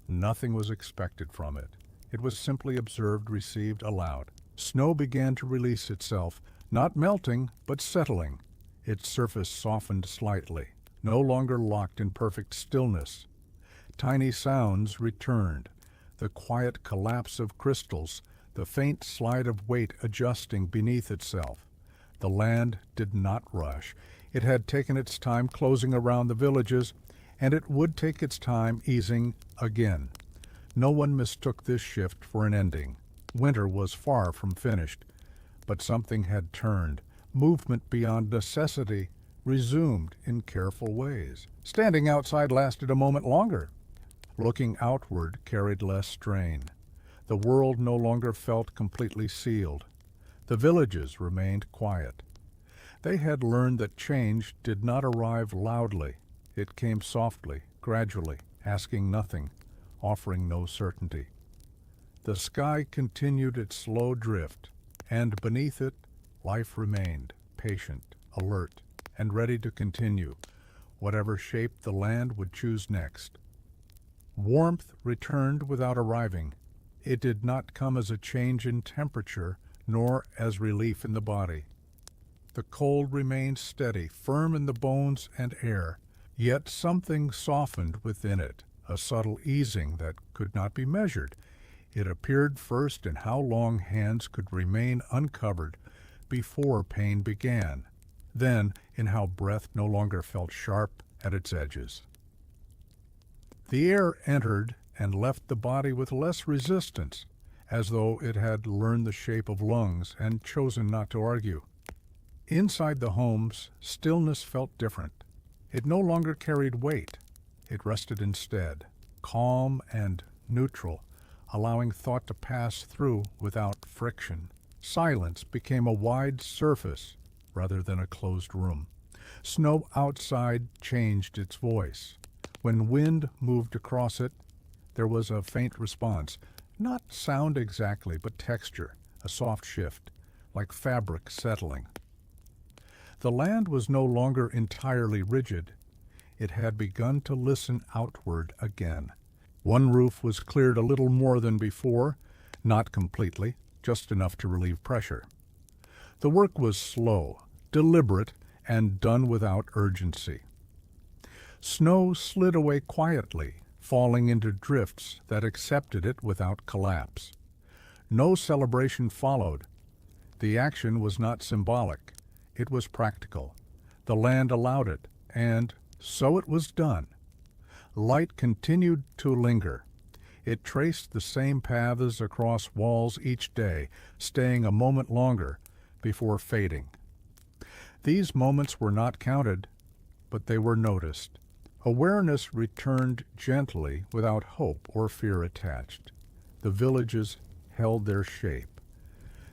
S1: Nothing was expected from it. It was simply observed, received aloud. Snow began to release itself, not melting, but settling. Its surface softened slightly, no longer locked in perfect stillness. Tiny sounds returned, the quiet collapse of crystals, the faint slide of weight adjusting beneath itself. The land did not rush. It had taken its time closing around the villages, and it would take its time easing again. No one mistook this shift for an ending. Winter was far from finished, but something had turned. Movement beyond necessity resumed in careful ways. Standing outside lasted a moment longer. Looking outward carried less strain. The world no longer felt completely sealed. The villages remained quiet. They had learned that change did not arrive loudly. It came softly, gradually, asking nothing, offering no certainty. The sky continued its slow drift, and beneath it, life remained, patient, alert, and ready to continue, whatever shape the land would choose next. Warmth returned without arriving. It did not come as a change in temperature, nor as relief in the body. The cold remained steady, firm in the bones and air, yet something softened within it, a subtle easing that could not be measured. It appeared first in how long hands could remain uncovered before pain began, then in how breath no longer felt sharp at its edges. The air entered and left the body with less resistance, as though it had learned the shape of lungs and chosen not to argue. Inside the homes, stillness felt different. It no longer carried weight. It rested instead, calm and neutral, allowing thought to pass through without friction. Silence became a wide surface rather than a closed room. Snow outside changed its voice. When wind moved across it, there was a faint response, not sound exactly, but texture, a soft shift, like fabric settling. The land was no longer entirely rigid. It had begun to listen outward again. One roof was cleared a little more than before, not completely. just enough to relieve pressure. The work was slow, deliberate, and done without urgency. Snow slid away quietly, falling into drifts that accepted it without collapse. No celebration followed. The action was not symbolic. It was practical. The land allowed it, and so it was done. Light continued to linger. It traced the same paths across walls each day, staying a moment longer before fading. These moments were not counted, but they were noticed. Awareness returned gently without hope or fear attached. The villages held their shape.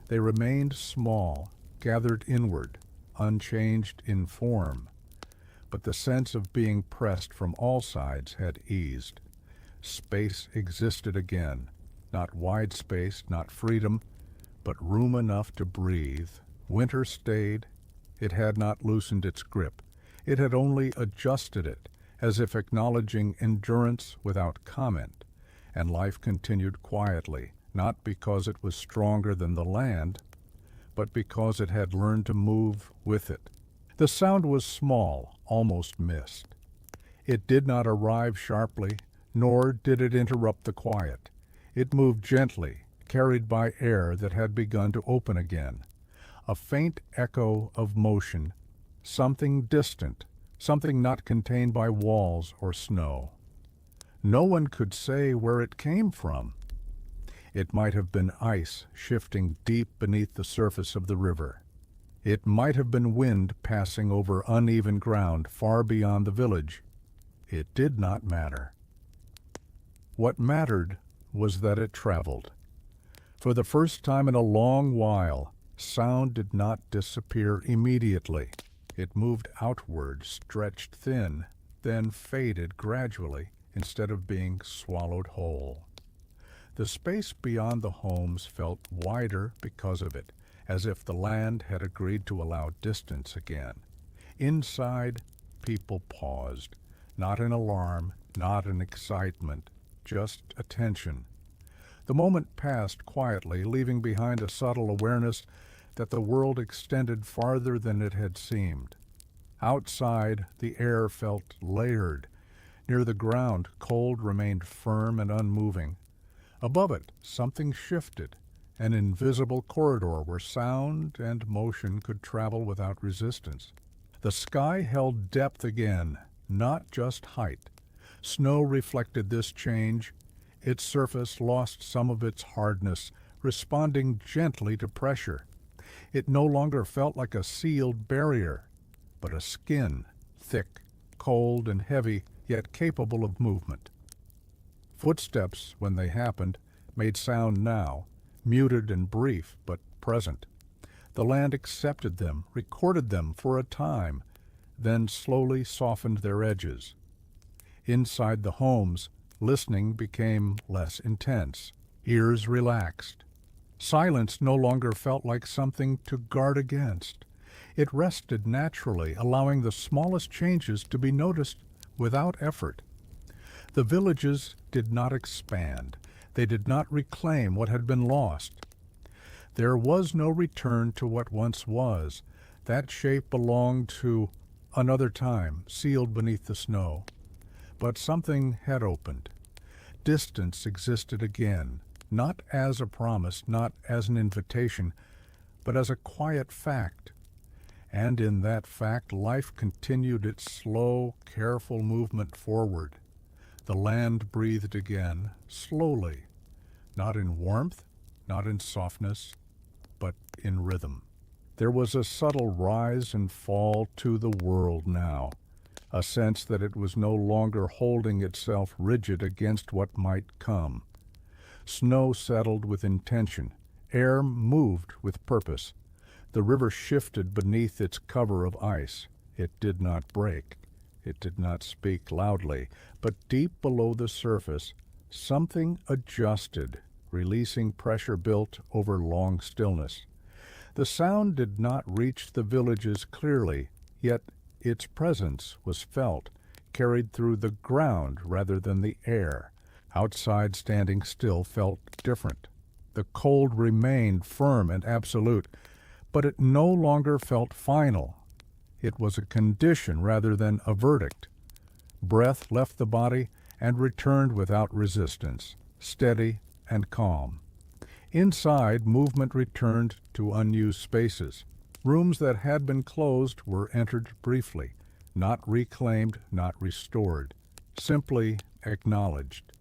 S1: They remained small, gathered inward, unchanged in form. But the sense of being pressed from all sides had eased. Space existed again, not wide space, not freedom, but room enough to breathe. Winter stayed. It had not loosened its grip. It had only adjusted it, as if acknowledging endurance without comment, and life continued quietly, not because it was stronger than the land, but because it had learned to move with it. The sound was small, almost missed. It did not arrive sharply, nor did it interrupt the quiet. It moved gently, carried by air that had begun to open again. A faint echo of motion, something distant, something not contained by walls or snow. No one could say where it came from. It might have been ice shifting deep beneath the surface of the river. It might have been wind passing over uneven ground far beyond the village. It did not matter. What mattered was that it traveled. For the first time in a long while, sound did not disappear immediately. It moved outward, stretched thin, then faded gradually instead of being swallowed whole. The space beyond the homes felt wider because of it, as if the land had agreed to allow distance again. Inside, people paused, not in alarm, not in excitement, just attention. The moment passed quietly, leaving behind a subtle awareness that the world extended farther than it had seemed. Outside, the air felt layered. Near the ground, cold remained firm and unmoving. Above it, something shifted, an invisible corridor where sound and motion could travel without resistance. The sky held depth again, not just height. Snow reflected this change. Its surface lost some of its hardness, responding gently to pressure. It no longer felt like a sealed barrier, but a skin, thick, cold, and heavy, yet capable of movement. Footsteps, when they happened, made sound now, muted and brief, but present. The land accepted them, recorded them for a time, then slowly softened their edges. Inside the homes, listening became less intense. Ears relaxed. Silence no longer felt like something to guard against. It rested naturally, allowing the smallest changes to be noticed without effort. The villages did not expand. They did not reclaim what had been lost. There was no return to what once was. That shape belonged to another time, sealed beneath the snow. But something had opened. Distance existed again, not as a promise, not as an invitation, but as a quiet fact. And in that fact, life continued its slow, careful movement forward. The land breathed again, slowly, not in warmth, not in softness, but in rhythm. There was a subtle rise and fall to the world now, a sense that it was no longer holding itself rigid against what might come. Snow settled with intention. Air moved with purpose. The river shifted beneath its cover of ice. It did not break. It did not speak loudly, but deep below the surface, something adjusted, releasing pressure built over long stillness. The sound did not reach the villages clearly, yet its presence was felt, carried through the ground rather than the air. Outside, standing still felt different. The cold remained firm and absolute, but it no longer felt final. It was a condition rather than a verdict. Breath left the body and returned without resistance, steady and calm. Inside, movement returned to unused spaces. Rooms that had been closed were entered briefly, not reclaimed, not restored, simply acknowledged.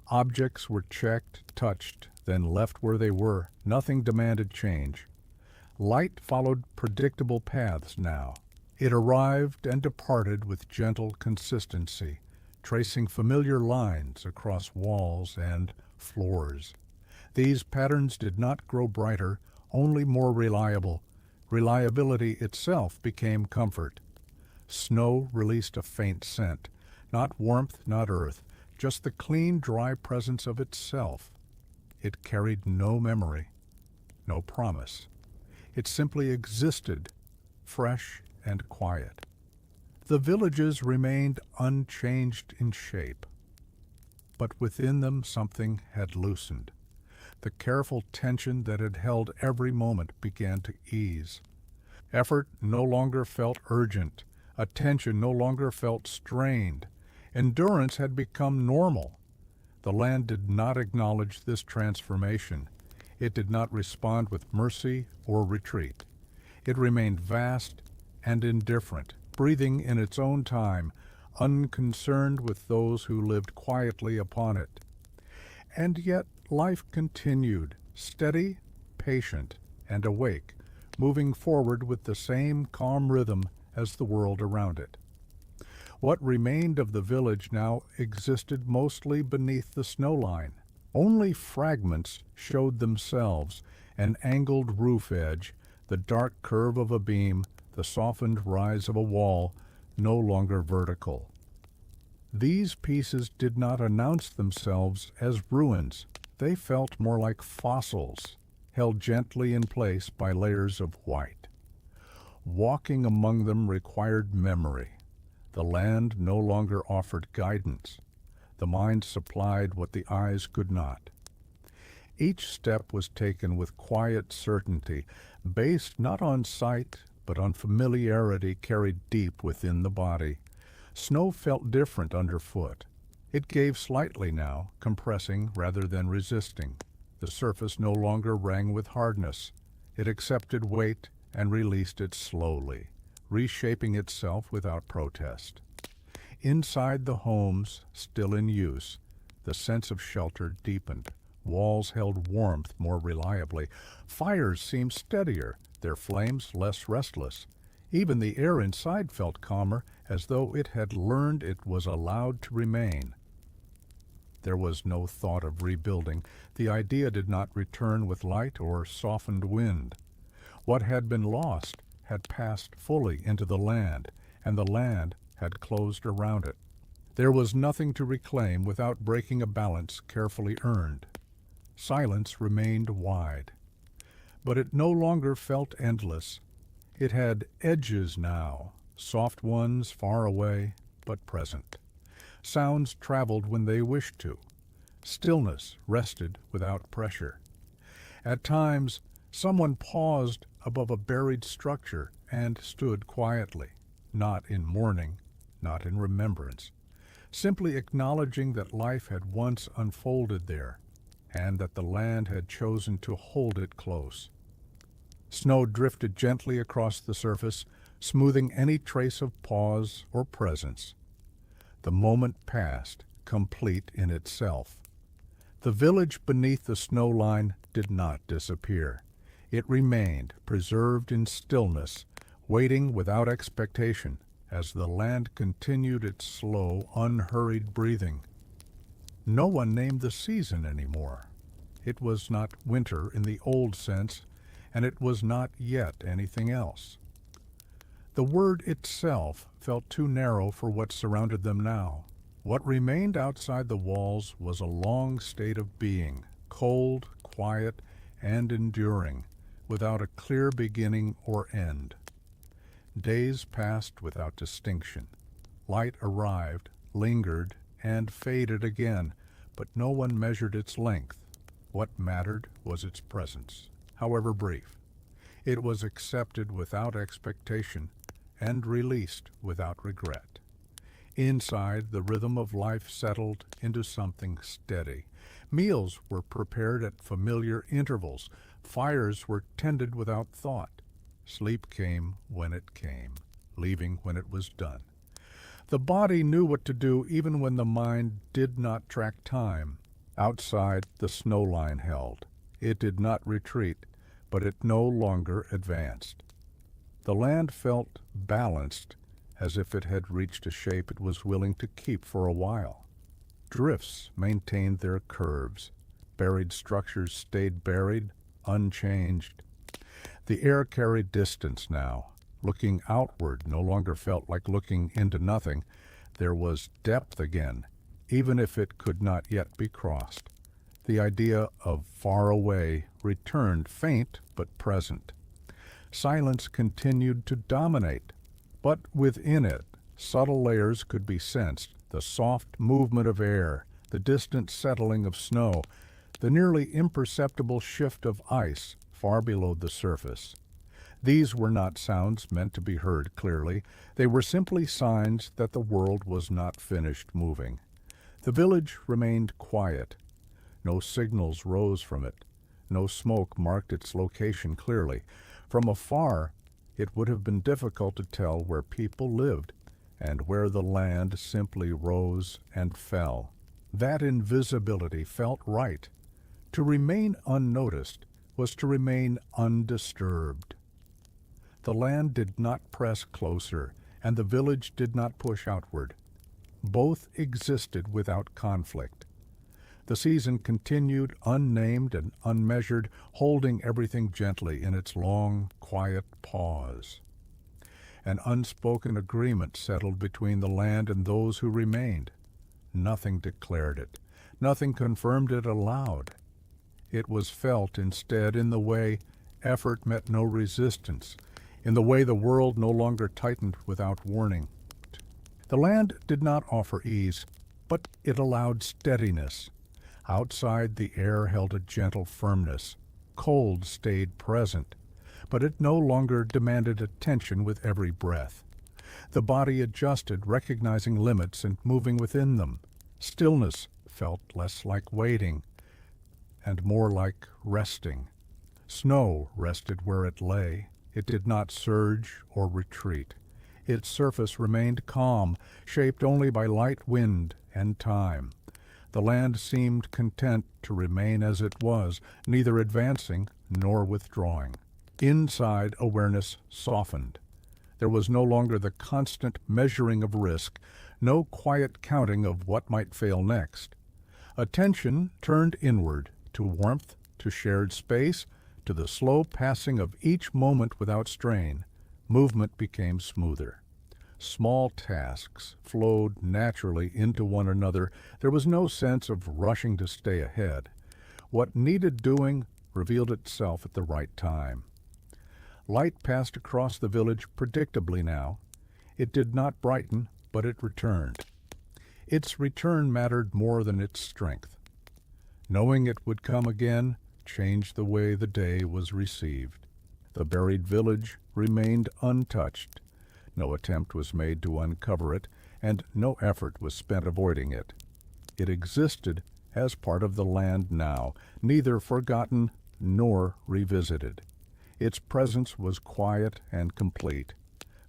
S1: Objects were checked, touched, then left where they were. Nothing demanded change. Light followed predictable paths now. It arrived and departed with gentle consistency, tracing familiar lines across walls and floors. These patterns did not grow brighter, only more reliable. Reliability itself became comfort. Snow released a faint scent, not warmth, not earth, just the clean, dry presence of itself. It carried no memory, no promise. It simply existed, fresh and quiet. The villages remained unchanged in shape, but within them something had loosened. The careful tension that had held every moment began to ease. Effort no longer felt urgent. Attention no longer felt strained. Endurance had become normal. The land did not acknowledge this transformation. It did not respond with mercy or retreat. It remained vast and indifferent, breathing in its own time, unconcerned with those who lived quietly upon it. And yet life continued, steady, patient, and awake, moving forward with the same calm rhythm as the world around it. What remained of the village now existed mostly beneath the snow line. Only fragments showed themselves, an angled roof edge, the dark curve of a beam, the softened rise of a wall, no longer vertical. These pieces did not announce themselves as ruins. They felt more like fossils, held gently in place by layers of white. Walking among them required memory. The land no longer offered guidance. The mind supplied what the eyes could not. Each step was taken with quiet certainty, based not on sight, but on familiarity carried deep within the body. Snow felt different underfoot. It gave slightly now, compressing rather than resisting. The surface no longer rang with hardness. It accepted weight and released it slowly, reshaping itself without protest. Inside the homes, still in use, the sense of shelter deepened. Walls held warmth more reliably. Fires seemed steadier, their flames less restless. Even the air inside felt calmer, as though it had learned it was allowed to remain. There was no thought of rebuilding. The idea did not return with light or softened wind. What had been lost had passed fully into the land, and the land had closed around it. There was nothing to reclaim without breaking a balance carefully earned. Silence remained wide. But it no longer felt endless. It had edges now, soft ones far away, but present. Sounds traveled when they wished to. Stillness rested without pressure. At times, someone paused above a buried structure and stood quietly, not in mourning, not in remembrance, simply acknowledging that life had once unfolded there, and that the land had chosen to hold it close. Snow drifted gently across the surface, smoothing any trace of pause or presence. The moment passed, complete in itself. The village beneath the snow line did not disappear. It remained, preserved in stillness, waiting without expectation as the land continued its slow, unhurried breathing. No one named the season anymore. It was not winter in the old sense, and it was not yet anything else. The word itself felt too narrow for what surrounded them now. What remained outside the walls was a long state of being, cold, quiet, and enduring, without a clear beginning or end. Days passed without distinction. Light arrived, lingered, and faded again, but no one measured its length What mattered was its presence, however brief. It was accepted without expectation and released without regret. Inside, the rhythm of life settled into something steady. Meals were prepared at familiar intervals. Fires were tended without thought. Sleep came when it came, leaving when it was done. The body knew what to do even when the mind did not track time. Outside, the snow line held. It did not retreat, but it no longer advanced. The land felt balanced, as if it had reached a shape it was willing to keep for a while. Drifts maintained their curves. Buried structures stayed buried, unchanged. The air carried distance now. Looking outward no longer felt like looking into nothing. There was depth again, even if it could not yet be crossed. The idea of far away returned, faint but present. Silence continued to dominate, but within it, subtle layers could be sensed, the soft movement of air, the distant settling of snow, the nearly imperceptible shift of ice far below the surface. These were not sounds meant to be heard clearly. They were simply signs that the world was not finished moving. The village remained quiet. No signals rose from it. No smoke marked its location clearly. From afar, it would have been difficult to tell where people lived and where the land simply rose and fell. That invisibility felt right. To remain unnoticed was to remain undisturbed. The land did not press closer, and the village did not push outward. Both existed without conflict. The season continued, unnamed and unmeasured, holding everything gently in its long, quiet pause. An unspoken agreement settled between the land and those who remained. Nothing declared it. Nothing confirmed it aloud. It was felt instead in the way effort met no resistance, in the way the world no longer tightened without warning. The land did not offer ease, but it allowed steadiness. Outside, the air held a gentle firmness. Cold stayed present, but it no longer demanded attention with every breath. The body adjusted, recognizing limits and moving within them. Stillness felt less like waiting and more like resting. Snow rested where it lay. It did not surge or retreat. Its surface remained calm, shaped only by light wind and time. The land seemed content to remain as it was, neither advancing nor withdrawing. Inside, awareness softened. There was no longer the constant measuring of risk, no quiet counting of what might fail next. Attention turned inward, to warmth, to shared space, to the slow passing of each moment without strain. Movement became smoother. Small tasks flowed naturally into one another. There was no sense of rushing to stay ahead. What needed doing revealed itself at the right time. Light passed across the village predictably now. It did not brighten, but it returned. Its return mattered more than its strength. Knowing it would come again changed the way the day was received. The buried village remained untouched. No attempt was made to uncover it, and no effort was spent avoiding it. It existed as part of the land now, neither forgotten nor revisited. Its presence was quiet and complete.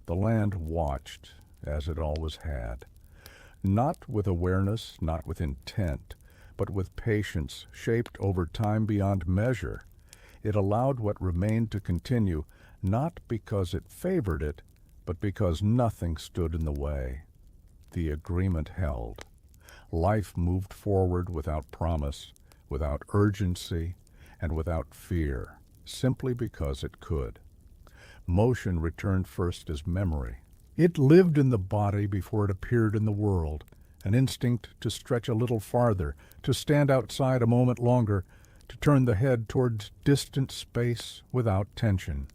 S1: The land watched, as it always had. Not with awareness, not with intent, but with patience shaped over time beyond measure. It allowed what remained to continue, not because it favored it, but because nothing stood in the way. The agreement held. Life moved forward without promise, without urgency, and without fear, simply because it could. Motion returned first as memory. It lived in the body before it appeared in the world, an instinct to stretch a little farther, to stand outside a moment longer, to turn the head towards distant space without tension.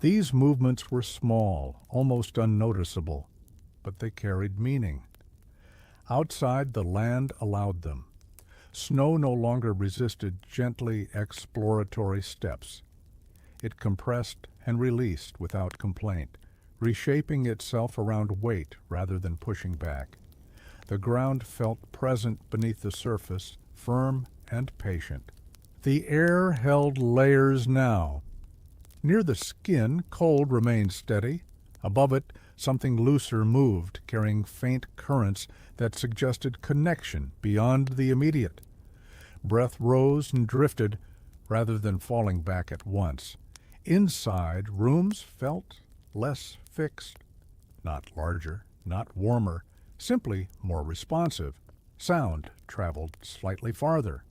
S1: These movements were small, almost unnoticeable, but they carried meaning. Outside, the land allowed them. Snow no longer resisted gently exploratory steps. It compressed and released without complaint, reshaping itself around weight rather than pushing back. The ground felt present beneath the surface, firm and patient. The air held layers now. Near the skin, cold remained steady. Above it, something looser moved, carrying faint currents that suggested connection beyond the immediate. Breath rose and drifted rather than falling back at once. Inside, rooms felt less fixed. Not larger, not warmer, simply more responsive. Sound traveled slightly farther.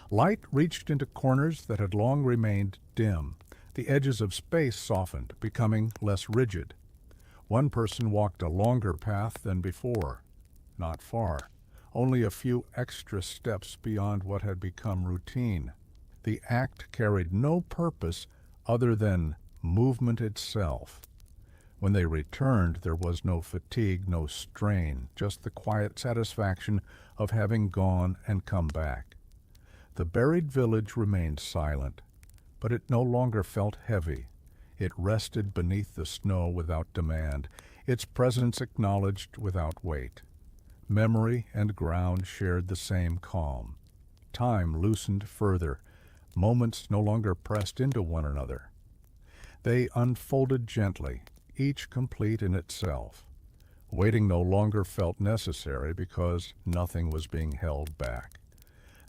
S1: Light reached into corners that had long remained dim. The edges of space softened, becoming less rigid. One person walked a longer path than before. Not far, only a few extra steps beyond what had become routine. The act carried no purpose other than movement itself. When they returned, there was no fatigue, no strain, just the quiet satisfaction of having gone and come back. The buried village remained silent, but it no longer felt heavy. It rested beneath the snow without demand, its presence acknowledged without weight. Memory and ground shared the same calm. Time loosened further. Moments no longer pressed into one another. They unfolded gently, each complete in itself. Waiting no longer felt necessary because nothing was being held back.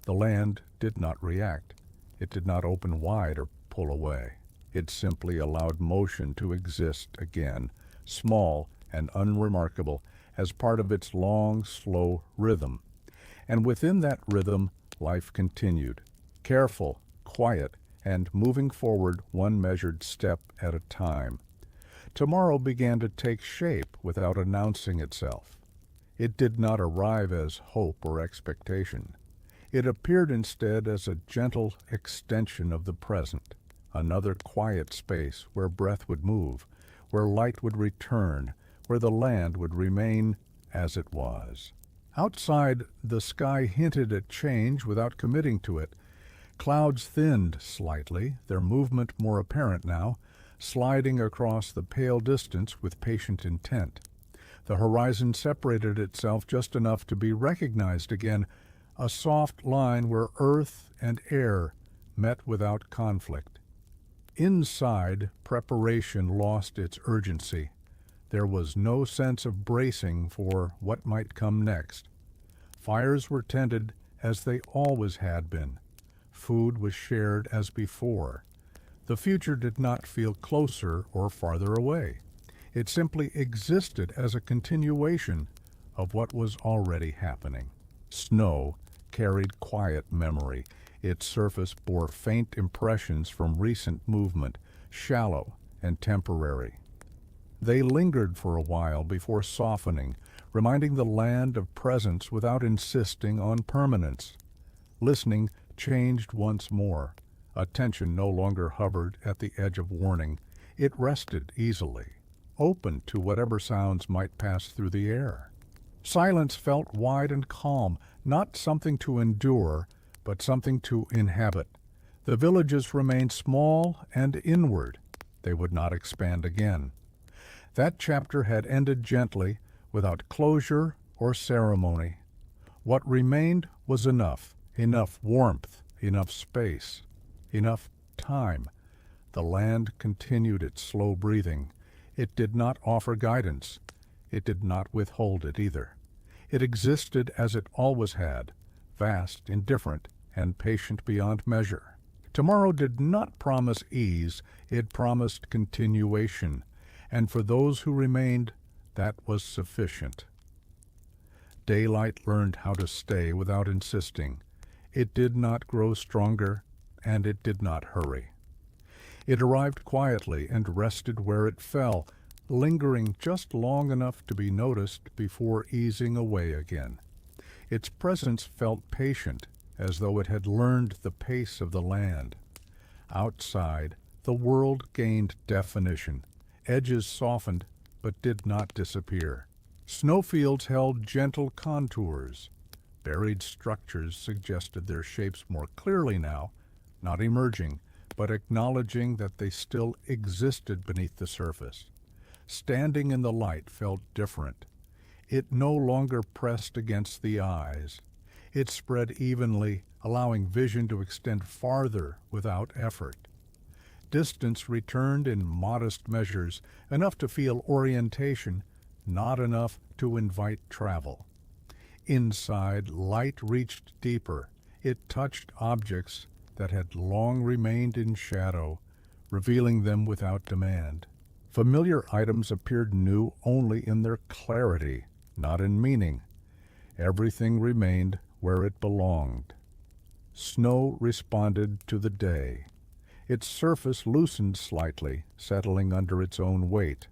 S1: The land did not react. It did not open wide or pull away. It simply allowed motion to exist again, small and unremarkable, as part of its long, slow rhythm. And within that rhythm, life continued, careful, quiet, and moving forward one measured step at a time. Tomorrow began to take shape without announcing itself. It did not arrive as hope or expectation. It appeared instead as a gentle extension of the present, another quiet space where breath would move, where light would return, where the land would remain as it was. Outside, the sky hinted at change without committing to it. Clouds thinned slightly, their movement more apparent now, sliding across the pale distance with patient intent. The horizon separated itself just enough to be recognized again, a soft line where earth and air met without conflict. Inside, preparation lost its urgency. There was no sense of bracing for what might come next. Fires were tended as they always had been. Food was shared as before. The future did not feel closer or farther away. It simply existed as a continuation of what was already happening. Snow carried quiet memory. Its surface bore faint impressions from recent movement, shallow and temporary. They lingered for a while before softening, reminding the land of presence without insisting on permanence. Listening changed once more. Attention no longer hovered at the edge of warning. It rested easily, open to whatever sounds might pass through the air. Silence felt wide and calm, not something to endure, but something to inhabit. The villages remained small and inward. They would not expand again. That chapter had ended gently, without closure or ceremony. What remained was enough warmth, enough space, enough time. The land continued its slow breathing. It did not offer guidance. It did not withhold it either. It existed as it always had, vast, indifferent, and patient beyond measure. Tomorrow did not promise ease, it promised continuation, and for those who remained, that was sufficient. Daylight learned how to stay without insisting. It did not grow stronger, and it did not hurry. It arrived quietly and rested where it fell, lingering just long enough to be noticed before easing away again. Its presence felt patient, as though it had learned the pace of the land. Outside, the world gained definition. Edges softened, but did not disappear. Snowfields held gentle contours. Buried structures suggested their shapes more clearly now, not emerging, but acknowledging that they still existed beneath the surface. Standing in the light felt different. It no longer pressed against the eyes. It spread evenly, allowing vision to extend farther without effort. Distance returned in modest measures, enough to feel orientation, not enough to invite travel. Inside, light reached deeper. It touched objects that had long remained in shadow, revealing them without demand. Familiar items appeared new only in their clarity, not in meaning. Everything remained where it belonged. Snow responded to the day. Its surface loosened slightly, settling under its own weight.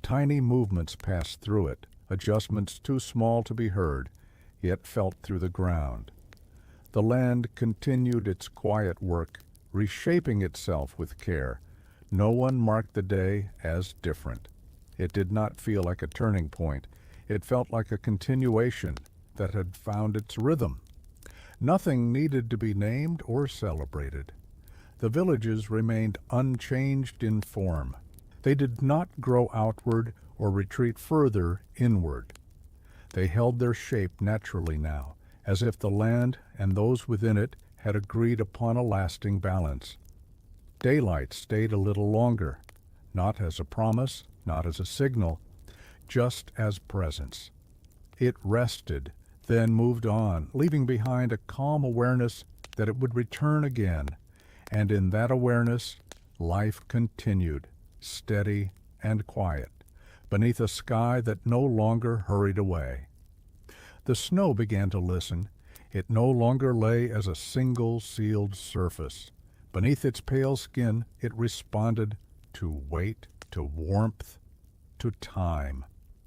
S1: Tiny movements passed through it, adjustments too small to be heard, yet felt through the ground. The land continued its quiet work, reshaping itself with care. No one marked the day as different. It did not feel like a turning point. It felt like a continuation that had found its rhythm. Nothing needed to be named or celebrated. The villages remained unchanged in form. They did not grow outward or retreat further inward. They held their shape naturally now, as if the land and those within it had agreed upon a lasting balance. Daylight stayed a little longer, not as a promise, not as a signal, just as presence. It rested, then moved on, leaving behind a calm awareness that it would return again, and in that awareness, life continued, steady and quiet, beneath a sky that no longer hurried away. The snow began to listen. It no longer lay as a single sealed surface. Beneath its pale skin, it responded to weight, to warmth, to time.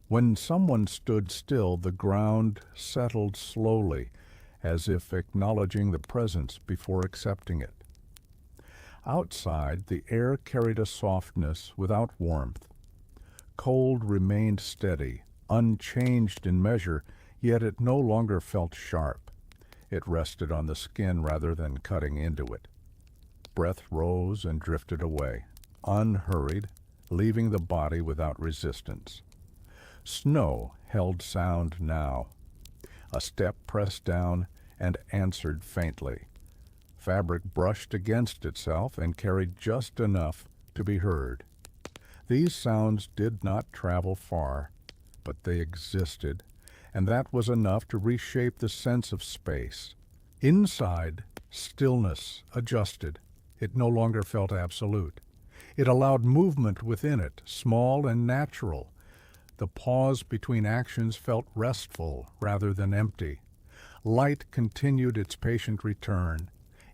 S1: When someone stood still, the ground settled slowly, as if acknowledging the presence before accepting it. Outside, the air carried a softness without warmth. Cold remained steady, unchanged in measure, yet it no longer felt sharp. It rested on the skin rather than cutting into it. Breath rose and drifted away, unhurried, leaving the body without resistance. Snow held sound now. A step pressed down and answered faintly. Fabric brushed against itself and carried just enough to be heard. These sounds did not travel far, but they existed, and that was enough to reshape the sense of space. Inside, stillness adjusted. It no longer felt absolute. It allowed movement within it, small and natural. The pause between actions felt restful rather than empty. Light continued its patient return.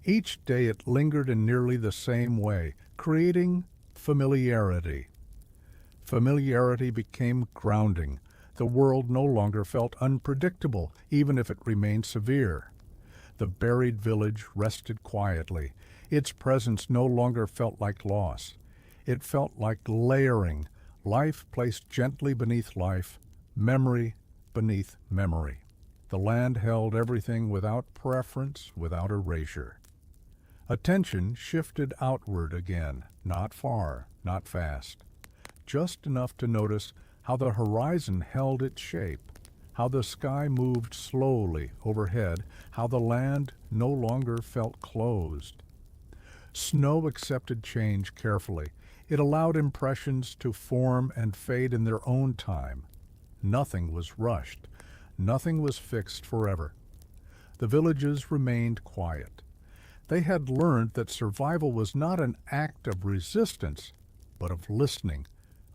S1: Each day it lingered in nearly the same way, creating familiarity. Familiarity became grounding. The world no longer felt unpredictable, even if it remained severe. The buried village rested quietly. Its presence no longer felt like loss. It felt like layering, life placed gently beneath life, memory beneath memory. The land held everything without preference, without erasure. Attention shifted outward again, not far, not fast. Just enough to notice how the horizon held its shape, how the sky moved slowly overhead, how the land no longer felt closed. Snow accepted change carefully. It allowed impressions to form and fade in their own time. Nothing was rushed. Nothing was fixed forever. The villages remained quiet. They had learned that survival was not an act of resistance, but of listening,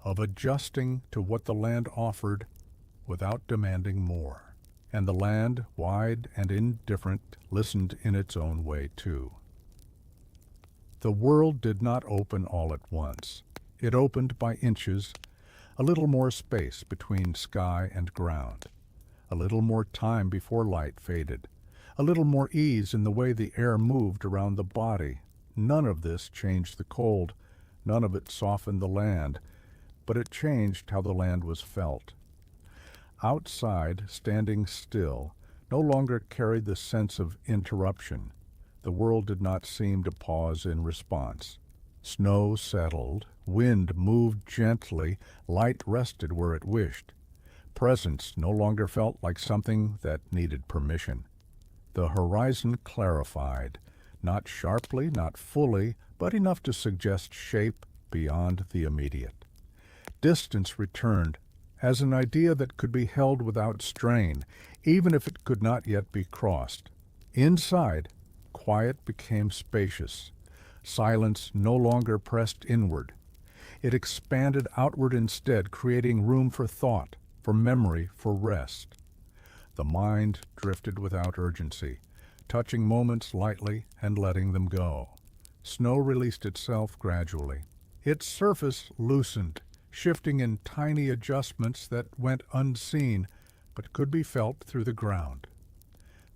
S1: of adjusting to what the land offered without demanding more. And the land, wide and indifferent, listened in its own way too. The world did not open all at once. It opened by inches, a little more space between sky and ground, a little more time before light faded, a little more ease in the way the air moved around the body. None of this changed the cold, none of it softened the land, but it changed how the land was felt. Outside, standing still, no longer carried the sense of interruption. The world did not seem to pause in response. Snow settled, wind moved gently, light rested where it wished. Presence no longer felt like something that needed permission. The horizon clarified, not sharply, not fully, but enough to suggest shape beyond the immediate. Distance returned as an idea that could be held without strain, even if it could not yet be crossed. Inside, quiet became spacious. Silence no longer pressed inward. It expanded outward instead, creating room for thought, for memory, for rest. The mind drifted without urgency, touching moments lightly and letting them go. Snow released itself gradually. Its surface loosened, shifting in tiny adjustments that went unseen but could be felt through the ground.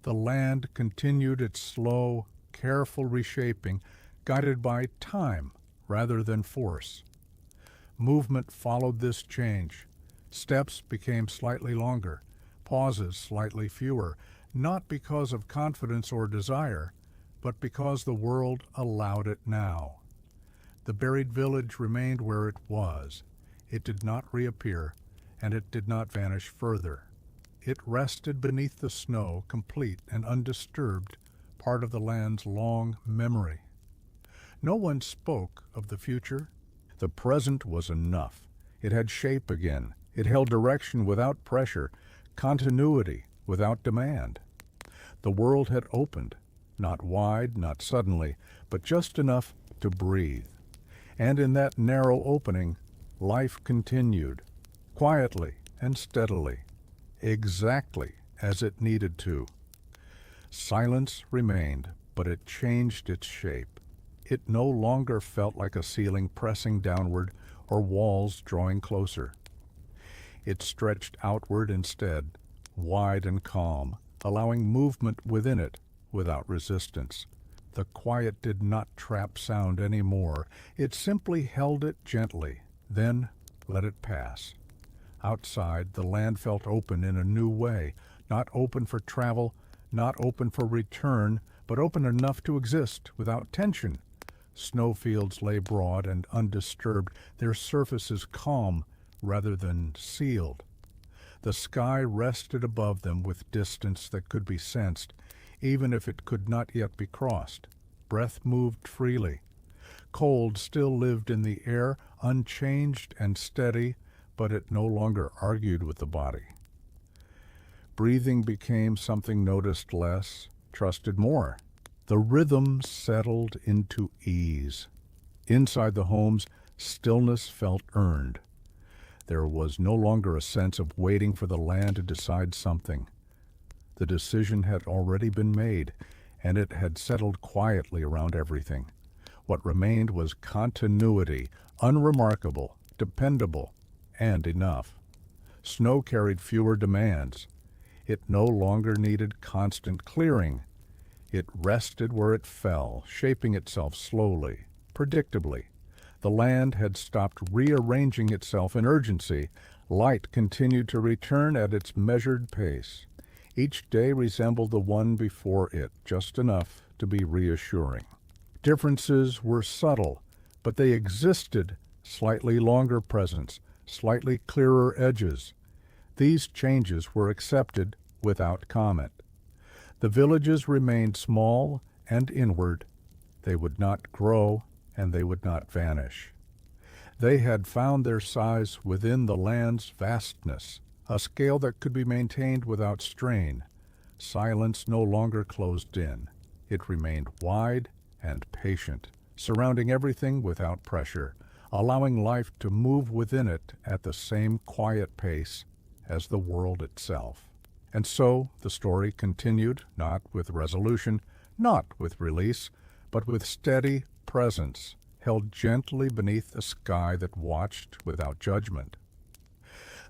S1: The land continued its slow, careful reshaping, guided by time rather than force. Movement followed this change. Steps became slightly longer, pauses slightly fewer, not because of confidence or desire, but because the world allowed it now. The buried village remained where it was. It did not reappear, and it did not vanish further. It rested beneath the snow, complete and undisturbed, part of the land's long memory. No one spoke of the future. The present was enough. It had shape again. It held direction without pressure, continuity without demand. The world had opened, not wide, not suddenly, but just enough to breathe. And in that narrow opening, life continued, quietly and steadily, exactly as it needed to. Silence remained, but it changed its shape. It no longer felt like a ceiling pressing downward or walls drawing closer. It stretched outward instead, wide and calm, allowing movement within it without resistance. The quiet did not trap sound anymore. It simply held it gently, then let it pass. Outside, the land felt open in a new way, not open for travel, not open for return, but open enough to exist without tension. Snowfields lay broad and undisturbed, their surfaces calm rather than sealed. The sky rested above them with distance that could be sensed, even if it could not yet be crossed. Breath moved freely. Cold still lived in the air, unchanged and steady, but it no longer argued with the body. Breathing became something noticed less, trusted more. The rhythm settled into ease. Inside the homes, stillness felt earned. There was no longer a sense of waiting for the land to decide something. The decision had already been made, and it had settled quietly around everything. What remained was continuity, unremarkable, dependable, and enough. Snow carried fewer demands. It no longer needed constant clearing. It rested where it fell, shaping itself slowly, predictably. The land had stopped rearranging itself in urgency. Light continued to return at its measured pace. Each day resembled the one before it, just enough to be reassuring. Differences were subtle, but they existed, slightly longer presence, slightly clearer edges. These changes were accepted without comment. The villages remained small and inward. They would not grow, and they would not vanish. They had found their size within the land's vastness, a scale that could be maintained without strain. Silence no longer closed in. It remained wide and patient, surrounding everything without pressure, allowing life to move within it at the same quiet pace as the world itself. And so the story continued, not with resolution, not with release, but with steady presence, held gently beneath a sky that watched without judgment.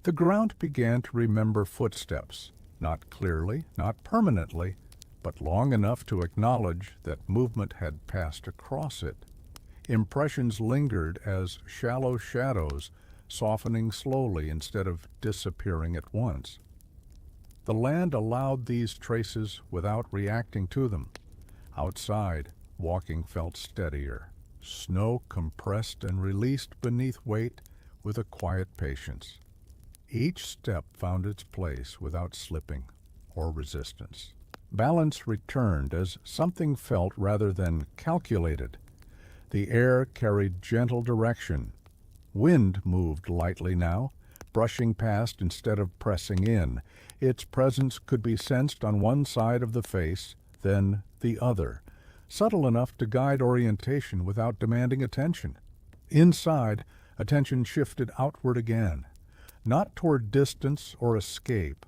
S1: The ground began to remember footsteps, not clearly, not permanently, but long enough to acknowledge that movement had passed across it. Impressions lingered as shallow shadows, softening slowly instead of disappearing at once. The land allowed these traces without reacting to them. Outside, walking felt steadier. Snow compressed and released beneath weight with a quiet patience. Each step found its place without slipping or resistance. Balance returned as something felt rather than calculated. The air carried gentle direction. Wind moved lightly now, brushing past instead of pressing in. Its presence could be sensed on one side of the face, then the other, subtle enough to guide orientation without demanding attention. Inside, attention shifted outward again, not toward distance or escape,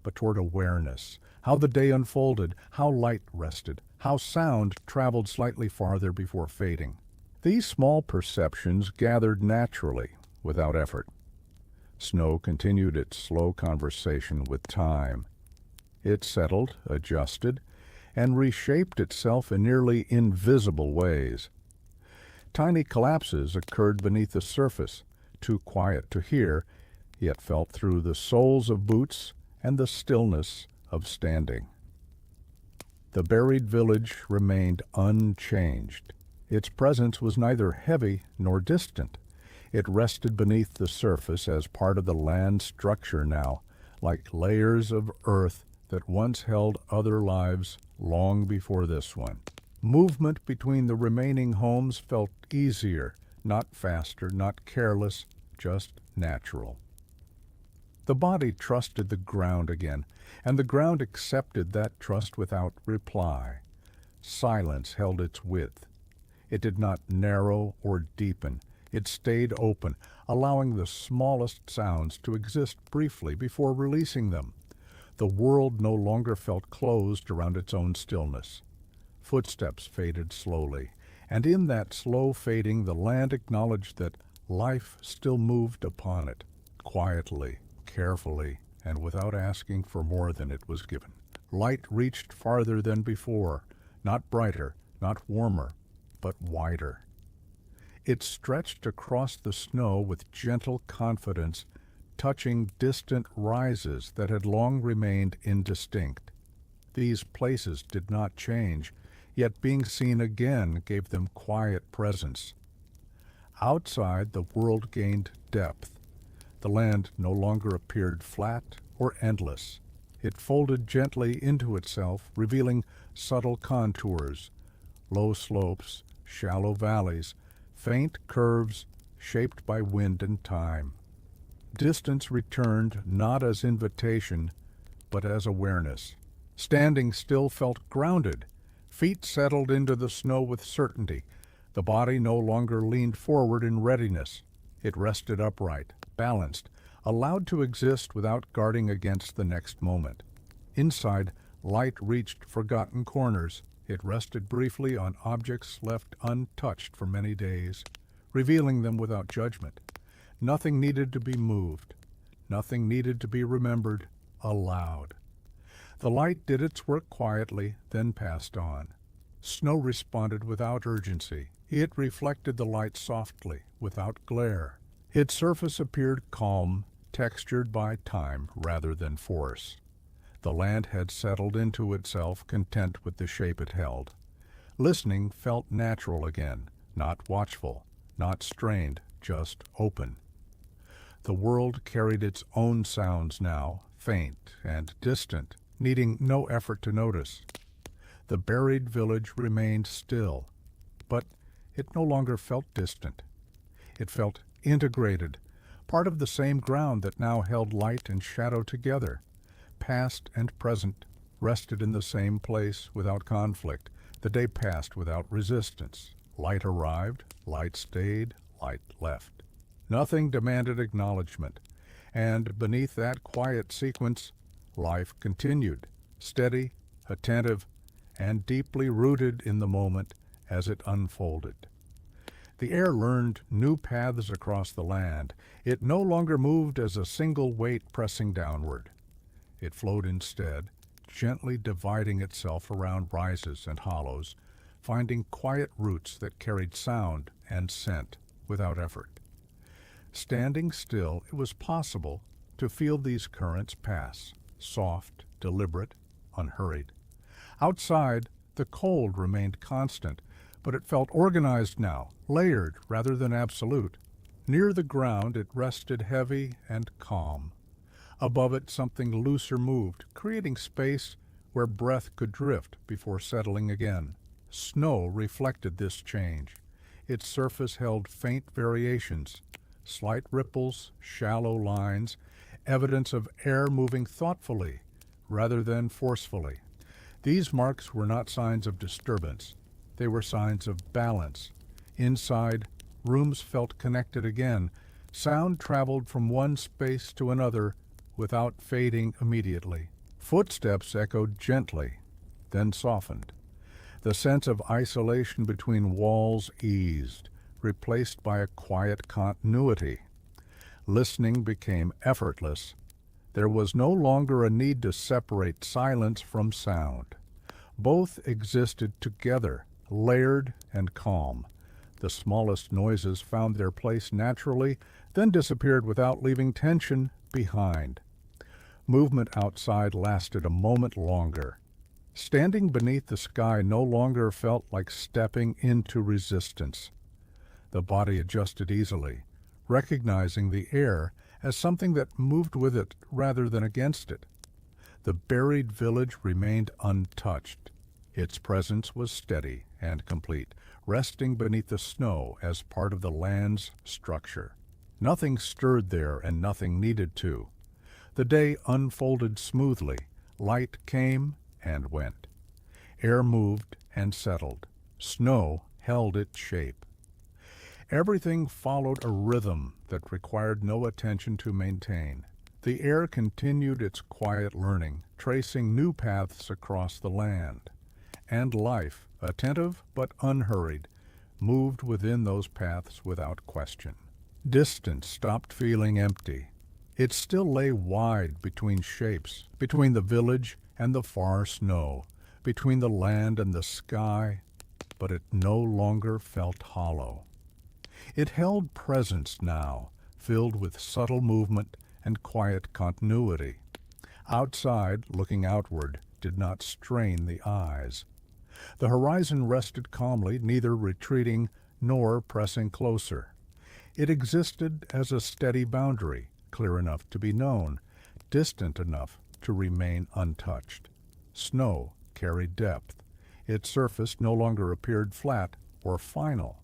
S1: but toward awareness, how the day unfolded, how light rested, how sound traveled slightly farther before fading. These small perceptions gathered naturally, without effort. Snow continued its slow conversation with time. It settled, adjusted, and reshaped itself in nearly invisible ways. Tiny collapses occurred beneath the surface, too quiet to hear, yet felt through the soles of boots and the stillness of standing. The buried village remained unchanged. Its presence was neither heavy nor distant. It rested beneath the surface as part of the land structure now, like layers of earth that once held other lives long before this one. Movement between the remaining homes felt easier, not faster, not careless, just natural. The body trusted the ground again, and the ground accepted that trust without reply. Silence held its width. It did not narrow or deepen. It stayed open, allowing the smallest sounds to exist briefly before releasing them. The world no longer felt closed around its own stillness. Footsteps faded slowly, and in that slow fading the land acknowledged that life still moved upon it, quietly, carefully, and without asking for more than it was given. Light reached farther than before, not brighter, not warmer, but wider. It stretched across the snow with gentle confidence, touching distant rises that had long remained indistinct. These places did not change, yet being seen again gave them quiet presence. Outside, the world gained depth. The land no longer appeared flat or endless. It folded gently into itself, revealing subtle contours, low slopes, shallow valleys, faint curves shaped by wind and time. Distance returned not as invitation, but as awareness. Standing still felt grounded. Feet settled into the snow with certainty. The body no longer leaned forward in readiness. It rested upright, balanced, allowed to exist without guarding against the next moment. Inside, light reached forgotten corners. It rested briefly on objects left untouched for many days, revealing them without judgment. Nothing needed to be moved. Nothing needed to be remembered, allowed. The light did its work quietly, then passed on. Snow responded without urgency. It reflected the light softly, without glare. Its surface appeared calm, textured by time rather than force. The land had settled into itself, content with the shape it held. Listening felt natural again, not watchful, not strained, just open. The world carried its own sounds now, faint and distant, needing no effort to notice. The buried village remained still, but it no longer felt distant. It felt integrated, part of the same ground that now held light and shadow together. Past and present rested in the same place without conflict. The day passed without resistance. Light arrived, light stayed, light left. Nothing demanded acknowledgement, and beneath that quiet sequence, life continued, steady, attentive, and deeply rooted in the moment as it unfolded. The air learned new paths across the land. It no longer moved as a single weight pressing downward. It flowed instead, gently dividing itself around rises and hollows, finding quiet roots that carried sound and scent without effort. Standing still, it was possible to feel these currents pass, soft, deliberate, unhurried. Outside, the cold remained constant, but it felt organized now, layered rather than absolute. Near the ground it rested heavy and calm. Above it something looser moved, creating space where breath could drift before settling again. Snow reflected this change. Its surface held faint variations, slight ripples, shallow lines, evidence of air moving thoughtfully rather than forcefully. These marks were not signs of disturbance. They were signs of balance. Inside, rooms felt connected again. Sound traveled from one space to another without fading immediately. Footsteps echoed gently, then softened. The sense of isolation between walls eased, replaced by a quiet continuity. Listening became effortless. There was no longer a need to separate silence from sound. Both existed together, layered and calm. The smallest noises found their place naturally, then disappeared without leaving tension behind. Movement outside lasted a moment longer. Standing beneath the sky no longer felt like stepping into resistance. The body adjusted easily, recognizing the air as something that moved with it rather than against it. The buried village remained untouched. Its presence was steady and complete, resting beneath the snow as part of the land's structure. Nothing stirred there and nothing needed to. The day unfolded smoothly. Light came and went. Air moved and settled. Snow held its shape. Everything followed a rhythm that required no attention to maintain. The air continued its quiet learning, tracing new paths across the land. And life, attentive but unhurried, moved within those paths without question. Distance stopped feeling empty. It still lay wide between shapes, between the village and the far snow, between the land and the sky, but it no longer felt hollow. It held presence now, filled with subtle movement and quiet continuity. Outside, looking outward, did not strain the eyes. The horizon rested calmly, neither retreating nor pressing closer. It existed as a steady boundary, clear enough to be known, distant enough to remain untouched. Snow carried depth. Its surface no longer appeared flat or final.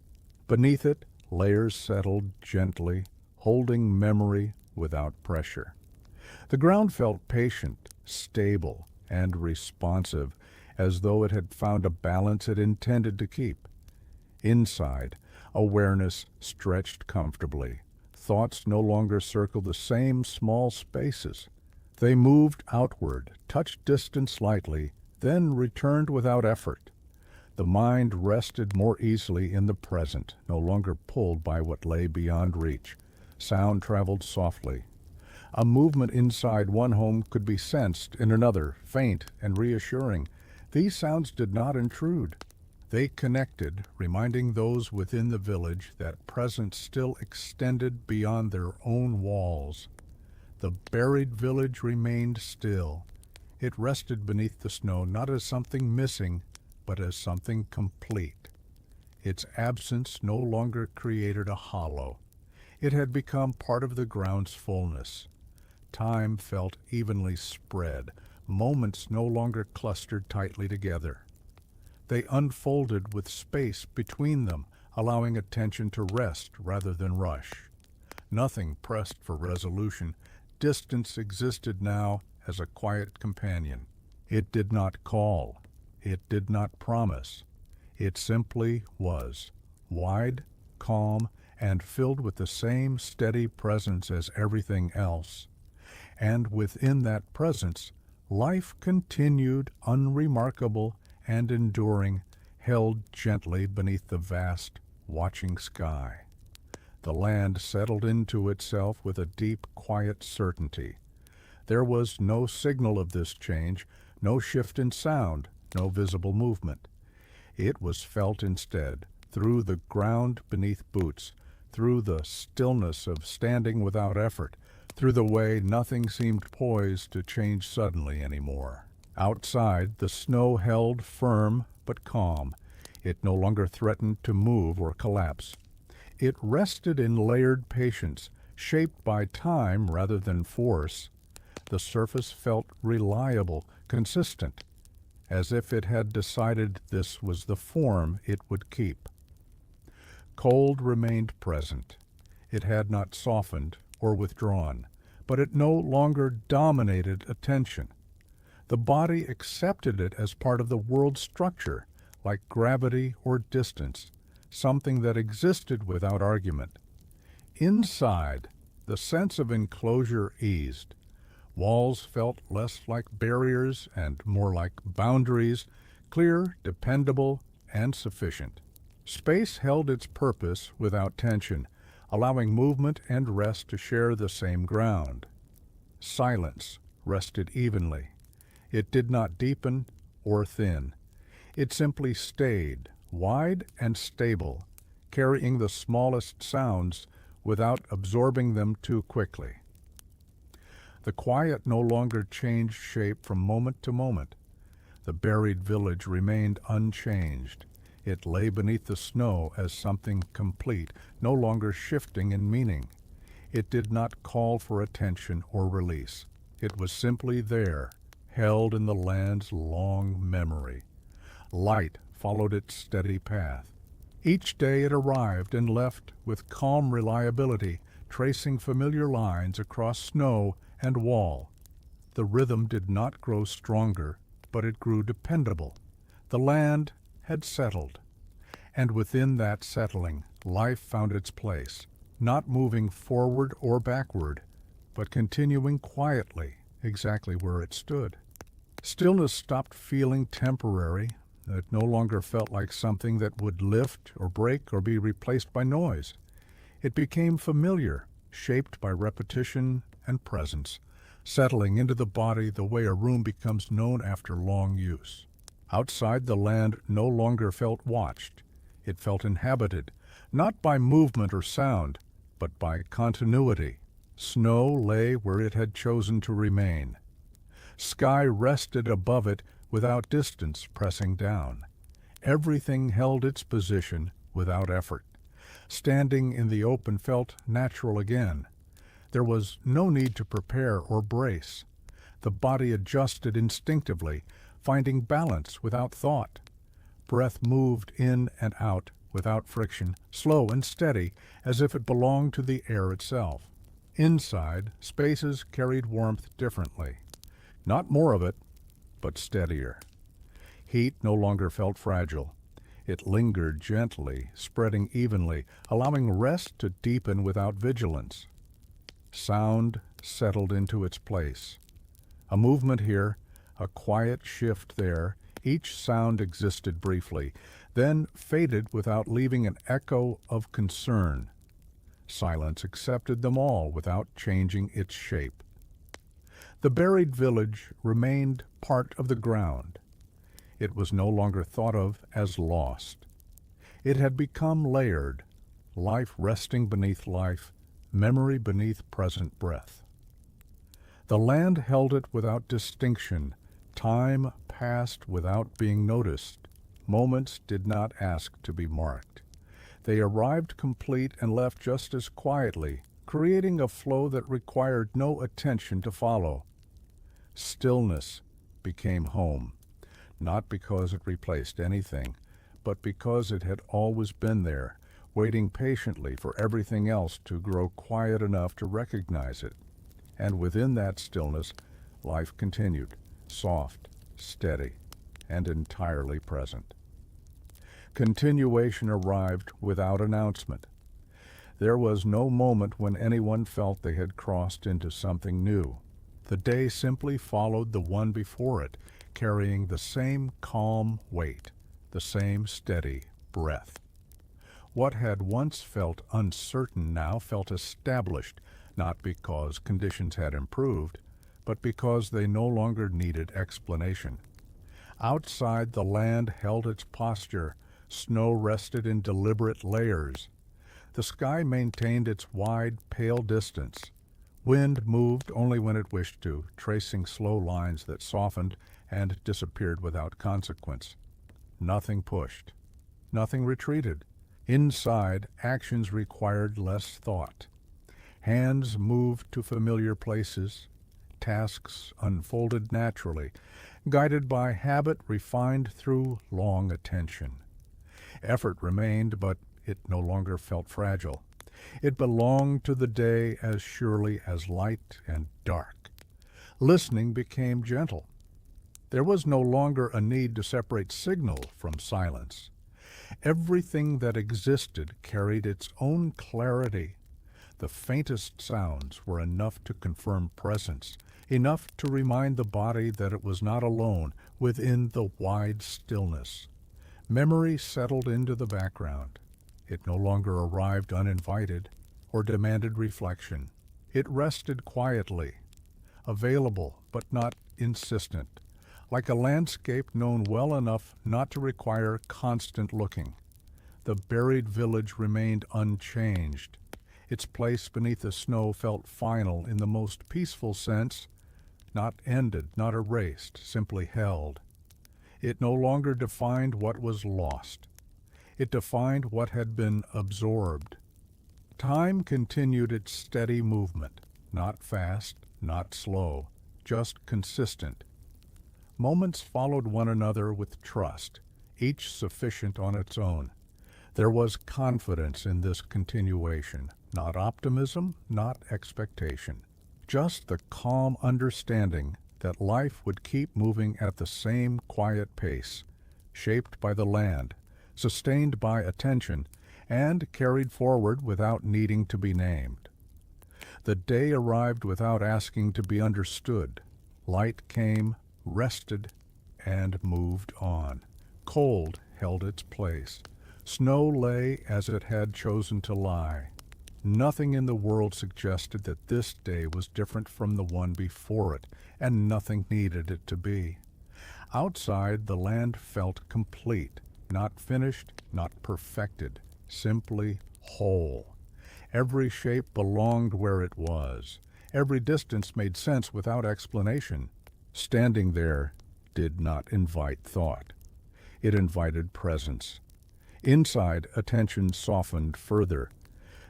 S1: Beneath it, layers settled gently, holding memory without pressure. The ground felt patient, stable, and responsive, as though it had found a balance it intended to keep. Inside, awareness stretched comfortably. Thoughts no longer circled the same small spaces. They moved outward, touched distance lightly, then returned without effort. The mind rested more easily in the present, no longer pulled by what lay beyond reach. Sound traveled softly. A movement inside one home could be sensed in another, faint and reassuring. These sounds did not intrude. They connected, reminding those within the village that presence still extended beyond their own walls. The buried village remained still. It rested beneath the snow not as something missing, but as something complete. Its absence no longer created a hollow. It had become part of the ground's fullness. Time felt evenly spread. Moments no longer clustered tightly together. They unfolded with space between them, allowing attention to rest rather than rush. Nothing pressed for resolution. Distance existed now as a quiet companion. It did not call. It did not promise. It simply was, wide, calm, and filled with the same steady presence as everything else. And within that presence, life continued unremarkable and enduring, held gently beneath the vast, watching sky. The land settled into itself with a deep, quiet certainty. There was no signal of this change, no shift in sound, no visible movement. It was felt instead, through the ground beneath boots, through the stillness of standing without effort, Through the way, nothing seemed poised to change suddenly anymore. Outside, the snow held firm but calm. It no longer threatened to move or collapse. It rested in layered patience, shaped by time rather than force. The surface felt reliable, consistent, as if it had decided this was the form it would keep. Cold remained present. It had not softened or withdrawn, but it no longer dominated attention. The body accepted it as part of the world's structure, like gravity or distance, something that existed without argument. Inside, the sense of enclosure eased. Walls felt less like barriers and more like boundaries, clear, dependable, and sufficient. Space held its purpose without tension, allowing movement and rest to share the same ground. Silence rested evenly. It did not deepen or thin. It simply stayed, wide and stable, carrying the smallest sounds without absorbing them too quickly. The quiet no longer changed shape from moment to moment. The buried village remained unchanged. It lay beneath the snow as something complete, no longer shifting in meaning. It did not call for attention or release. It was simply there, held in the land's long memory. Light followed its steady path. Each day it arrived and left with calm reliability, tracing familiar lines across snow and wall. The rhythm did not grow stronger, but it grew dependable. The land had settled, and within that settling, life found its place, not moving forward or backward, but continuing quietly, exactly where it stood. Stillness stopped feeling temporary. It no longer felt like something that would lift or break or be replaced by noise. It became familiar, shaped by repetition and presence, settling into the body the way a room becomes known after long use. Outside, the land no longer felt watched. It felt inhabited, not by movement or sound, but by continuity. Snow lay where it had chosen to remain. Sky rested above it without distance pressing down. Everything held its position without effort. Standing in the open felt natural again. There was no need to prepare or brace. The body adjusted instinctively, finding balance without thought. Breath moved in and out without friction, slow and steady, as if it belonged to the air itself. Inside, spaces carried warmth differently. Not more of it, but steadier. Heat no longer felt fragile. It lingered gently, spreading evenly, allowing rest to deepen without vigilance. Sound settled into its place. A movement here, a quiet shift there. Each sound existed briefly, then faded without leaving an echo of concern. Silence accepted them all without changing its shape. The buried village remained part of the ground. It was no longer thought of as lost. It had become layered, life resting beneath life, memory beneath present breath. The land held it without distinction. Time passed without being noticed. Moments did not ask to be marked. They arrived complete and left just as quietly, creating a flow that required no attention to follow. Stillness became home, not because it replaced anything, but because it had always been there, waiting patiently for everything else to grow quiet enough to recognize it. And within that stillness, life continued, soft, steady, and entirely present. Continuation arrived without announcement. There was no moment when anyone felt they had crossed into something new. The day simply followed the one before it, carrying the same calm weight, the same steady breath. What had once felt uncertain now felt established, not because conditions had improved, but because they no longer needed explanation. Outside, the land held its posture. Snow rested in deliberate layers. The sky maintained its wide, pale distance. Wind moved only when it wished to, tracing slow lines that softened and disappeared without consequence. Nothing pushed. Nothing retreated. Inside, actions required less thought. Hands moved to familiar places. Tasks unfolded naturally, guided by habit refined through long attention. Effort remained, but it no longer felt fragile. It belonged to the day as surely as light and dark. Listening became gentle. There was no longer a need to separate signal from silence. Everything that existed carried its own clarity. The faintest sounds were enough to confirm presence, enough to remind the body that it was not alone within the wide stillness. Memory settled into the background. It no longer arrived uninvited or demanded reflection. It rested quietly, available but not insistent, like a landscape known well enough not to require constant looking. The buried village remained unchanged. Its place beneath the snow felt final in the most peaceful sense, not ended, not erased, simply held. It no longer defined what was lost. It defined what had been absorbed. Time continued its steady movement, not fast, not slow, just consistent. Moments followed one another with trust, each sufficient on its own. There was confidence in this continuation, not optimism, not expectation. Just the calm understanding that life would keep moving at the same quiet pace, shaped by the land, sustained by attention, and carried forward without needing to be named. The day arrived without asking to be understood. Light came, rested, and moved on. Cold held its place. Snow lay as it had chosen to lie. Nothing in the world suggested that this day was different from the one before it, and nothing needed it to be. Outside, the land felt complete, not finished, not perfected, simply whole. Every shape belonged where it was. Every distance made sense without explanation. Standing there did not invite thought. It invited presence. Inside, attention softened further.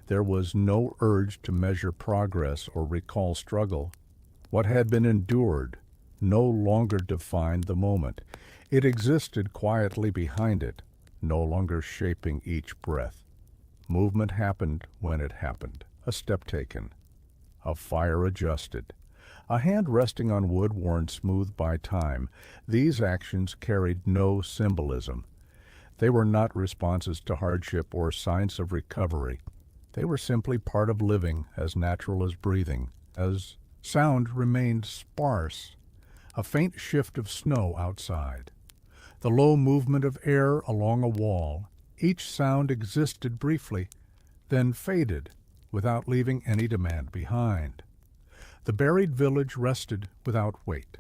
S1: There was no urge to measure progress or recall struggle. What had been endured no longer defined the moment. It existed quietly behind it, no longer shaping each breath. Movement happened when it happened. A step taken. A fire adjusted. A hand resting on wood worn smooth by time. These actions carried no symbolism. They were not responses to hardship or signs of recovery. They were simply part of living, as natural as breathing, as sound remained sparse. A faint shift of snow outside. The low movement of air along a wall. Each sound existed briefly, then faded without leaving any demand behind. The buried village rested without weight.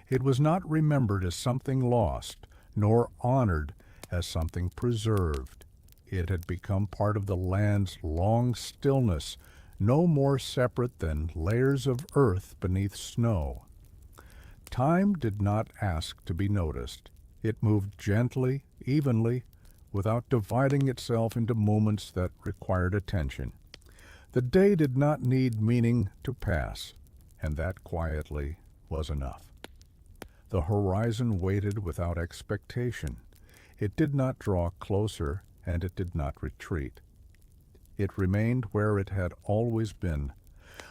S1: It was not remembered as something lost, nor honored as something preserved. It had become part of the land's long stillness, no more separate than layers of earth beneath snow. Time did not ask to be noticed. It moved gently, evenly, without dividing itself into moments that required attention. The day did not need meaning to pass, and that quietly was enough. The horizon waited without expectation. It did not draw closer, and it did not retreat. It remained where it had always been,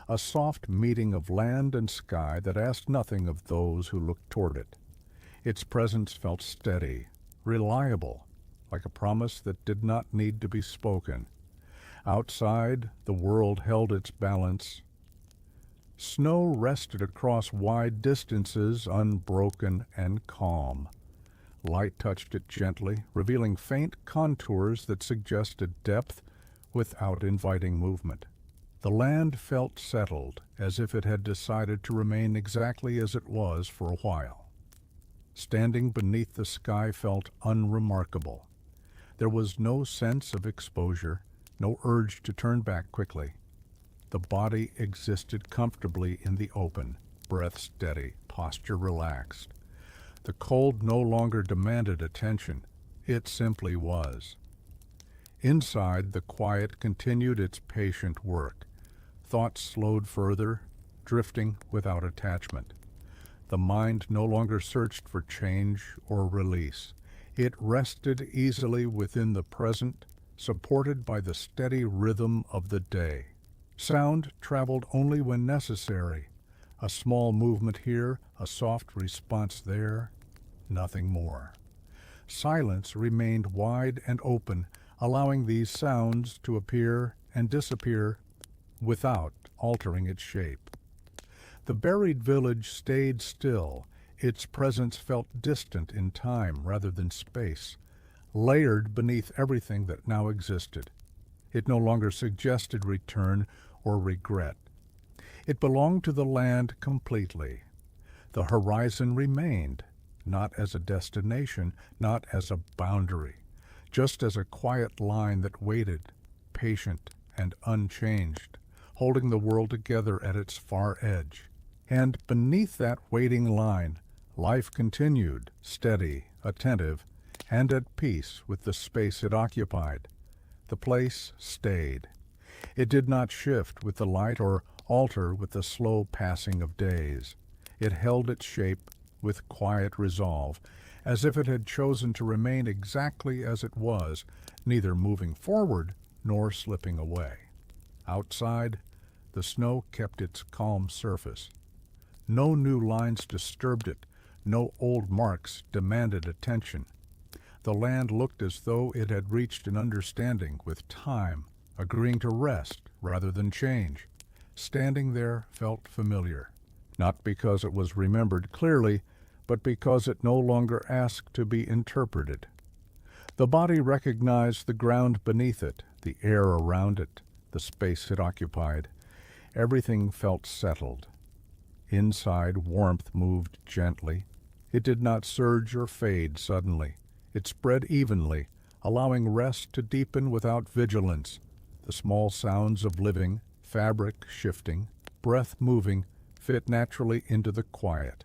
S1: a soft meeting of land and sky that asked nothing of those who looked toward it. Its presence felt steady, reliable, like a promise that did not need to be spoken. Outside, the world held its balance. Snow rested across wide distances, unbroken and calm. Light touched it gently, revealing faint contours that suggested depth without inviting movement. The land felt settled, as if it had decided to remain exactly as it was for a while. Standing beneath the sky felt unremarkable. There was no sense of exposure, no urge to turn back quickly. The body existed comfortably in the open, breath steady, posture relaxed. The cold no longer demanded attention. It simply was. Inside, the quiet continued its patient work. Thoughts slowed further, drifting without attachment. The mind no longer searched for change or release. It rested easily within the present, supported by the steady rhythm of the day. Sound traveled only when necessary. A small movement here, a soft response there, nothing more. Silence remained wide and open, allowing these sounds to appear and disappear without altering its shape. The buried village stayed still. Its presence felt distant in time rather than space, layered beneath everything that now existed. It no longer suggested return or regret. It belonged to the land completely. The horizon remained, not as a destination, not as a boundary, just as a quiet line that waited, patient and unchanged, holding the world together at its far edge. And beneath that waiting line, life continued, steady, attentive, and at peace with the space it occupied. The place stayed. It did not shift with the light or alter with the slow passing of days. It held its shape with quiet resolve, as if it had chosen to remain exactly as it was, neither moving forward nor slipping away. Outside, the snow kept its calm surface. No new lines disturbed it, no old marks demanded attention. The land looked as though it had reached an understanding with time, agreeing to rest rather than change. Standing there felt familiar, not because it was remembered clearly, but because it no longer asked to be interpreted. The body recognized the ground beneath it, the air around it, the space it occupied. Everything felt settled. Inside, warmth moved gently. It did not surge or fade suddenly. It spread evenly, allowing rest to deepen without vigilance. The small sounds of living, fabric shifting, breath moving, fit naturally into the quiet.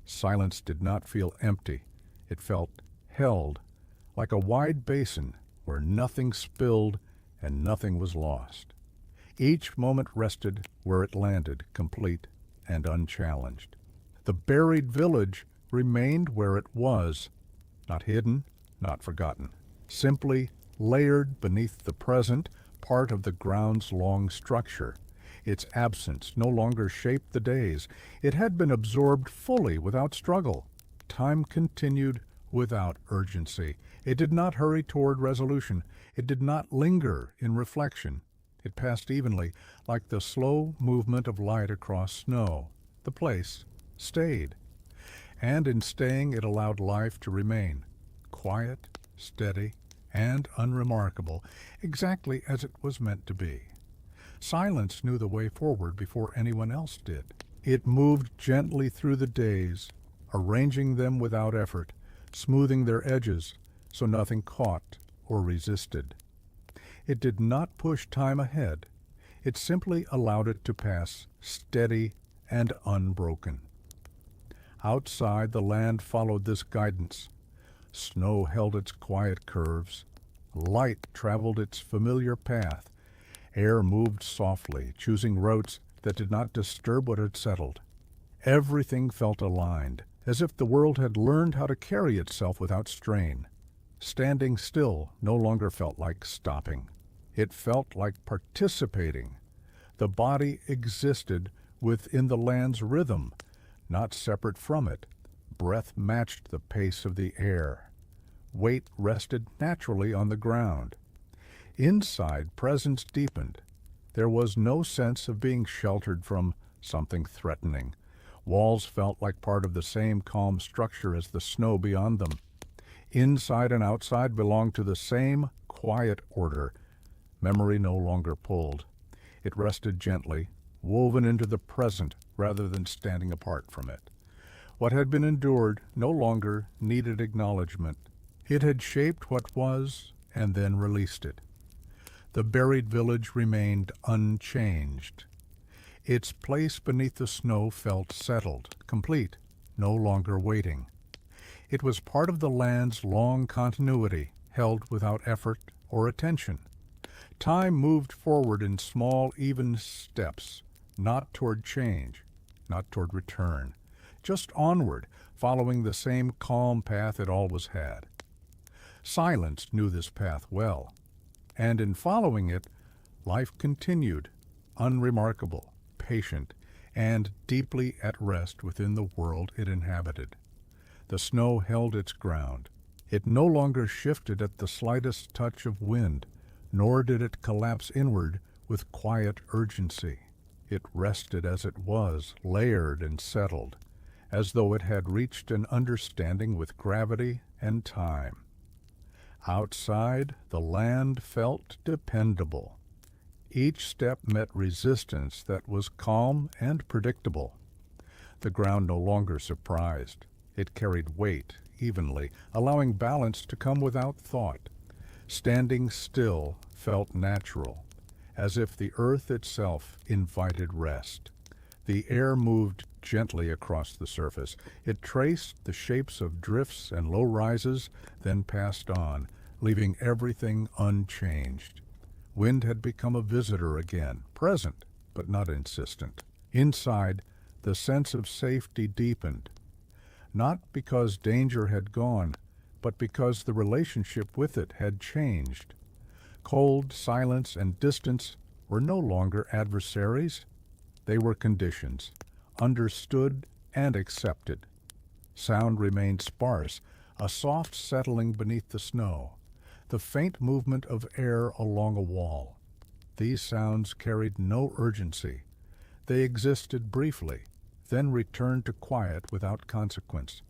S1: Silence did not feel empty. It felt held, like a wide basin where nothing spilled and nothing was lost. Each moment rested where it landed, complete and unchallenged. The buried village remained where it was, not hidden, not forgotten, simply layered beneath the present, part of the ground's long structure. Its absence no longer shaped the days. It had been absorbed fully without struggle. Time continued without urgency. It did not hurry toward resolution. It did not linger in reflection. It passed evenly, like the slow movement of light across snow. The place stayed. And in staying, it allowed life to remain, quiet, steady, and unremarkable, exactly as it was meant to be. Silence knew the way forward before anyone else did. It moved gently through the days, arranging them without effort, smoothing their edges so nothing caught or resisted. It did not push time ahead. It simply allowed it to pass, steady and unbroken. Outside, the land followed this guidance. Snow held its quiet curves. Light traveled its familiar path. Air moved softly, choosing routes that did not disturb what had settled. Everything felt aligned, as if the world had learned how to carry itself without strain. Standing still no longer felt like stopping. It felt like participating. The body existed within the land's rhythm, not separate from it. Breath matched the pace of the air. Weight rested naturally on the ground. Inside, presence deepened. There was no sense of being sheltered from something threatening. Walls felt like part of the same calm structure as the snow beyond them. Inside and outside belonged to the same quiet order. Memory no longer pulled. It rested gently, woven into the present rather than standing apart from it. What had been endured no longer needed acknowledgement. It had shaped what was and then released it. The buried village remained unchanged. Its place beneath the snow felt settled, complete, no longer waiting. It was part of the land's long continuity, held without effort or attention. Time moved forward in small, even steps, not toward change, not toward return, just onward, following the same calm path it always had. Silence knew this path well, and in following it, life continued, unremarkable, patient, and deeply at rest within the world it inhabited. The snow held its ground. It no longer shifted at the slightest touch of wind, nor did it collapse inward with quiet urgency. It rested as it was, layered and settled, as though it had reached an understanding with gravity and time. Outside, the land felt dependable. Each step met resistance that was calm and predictable. The ground no longer surprised. It carried weight evenly, allowing balance to come without thought. Standing still felt natural, as if the earth itself invited rest. The air moved gently across the surface. It traced the shapes of drifts and low rises, then passed on, leaving everything unchanged. Wind had become a visitor again, present, but not insistent. Inside, the sense of safety deepened, not because danger had gone, but because the relationship with it had changed. Cold, silence, and distance were no longer adversaries. They were conditions, understood and accepted. Sound remained sparse, a soft settling beneath the snow, the faint movement of air along a wall. These sounds carried no urgency. They existed briefly, then returned to quiet without consequence.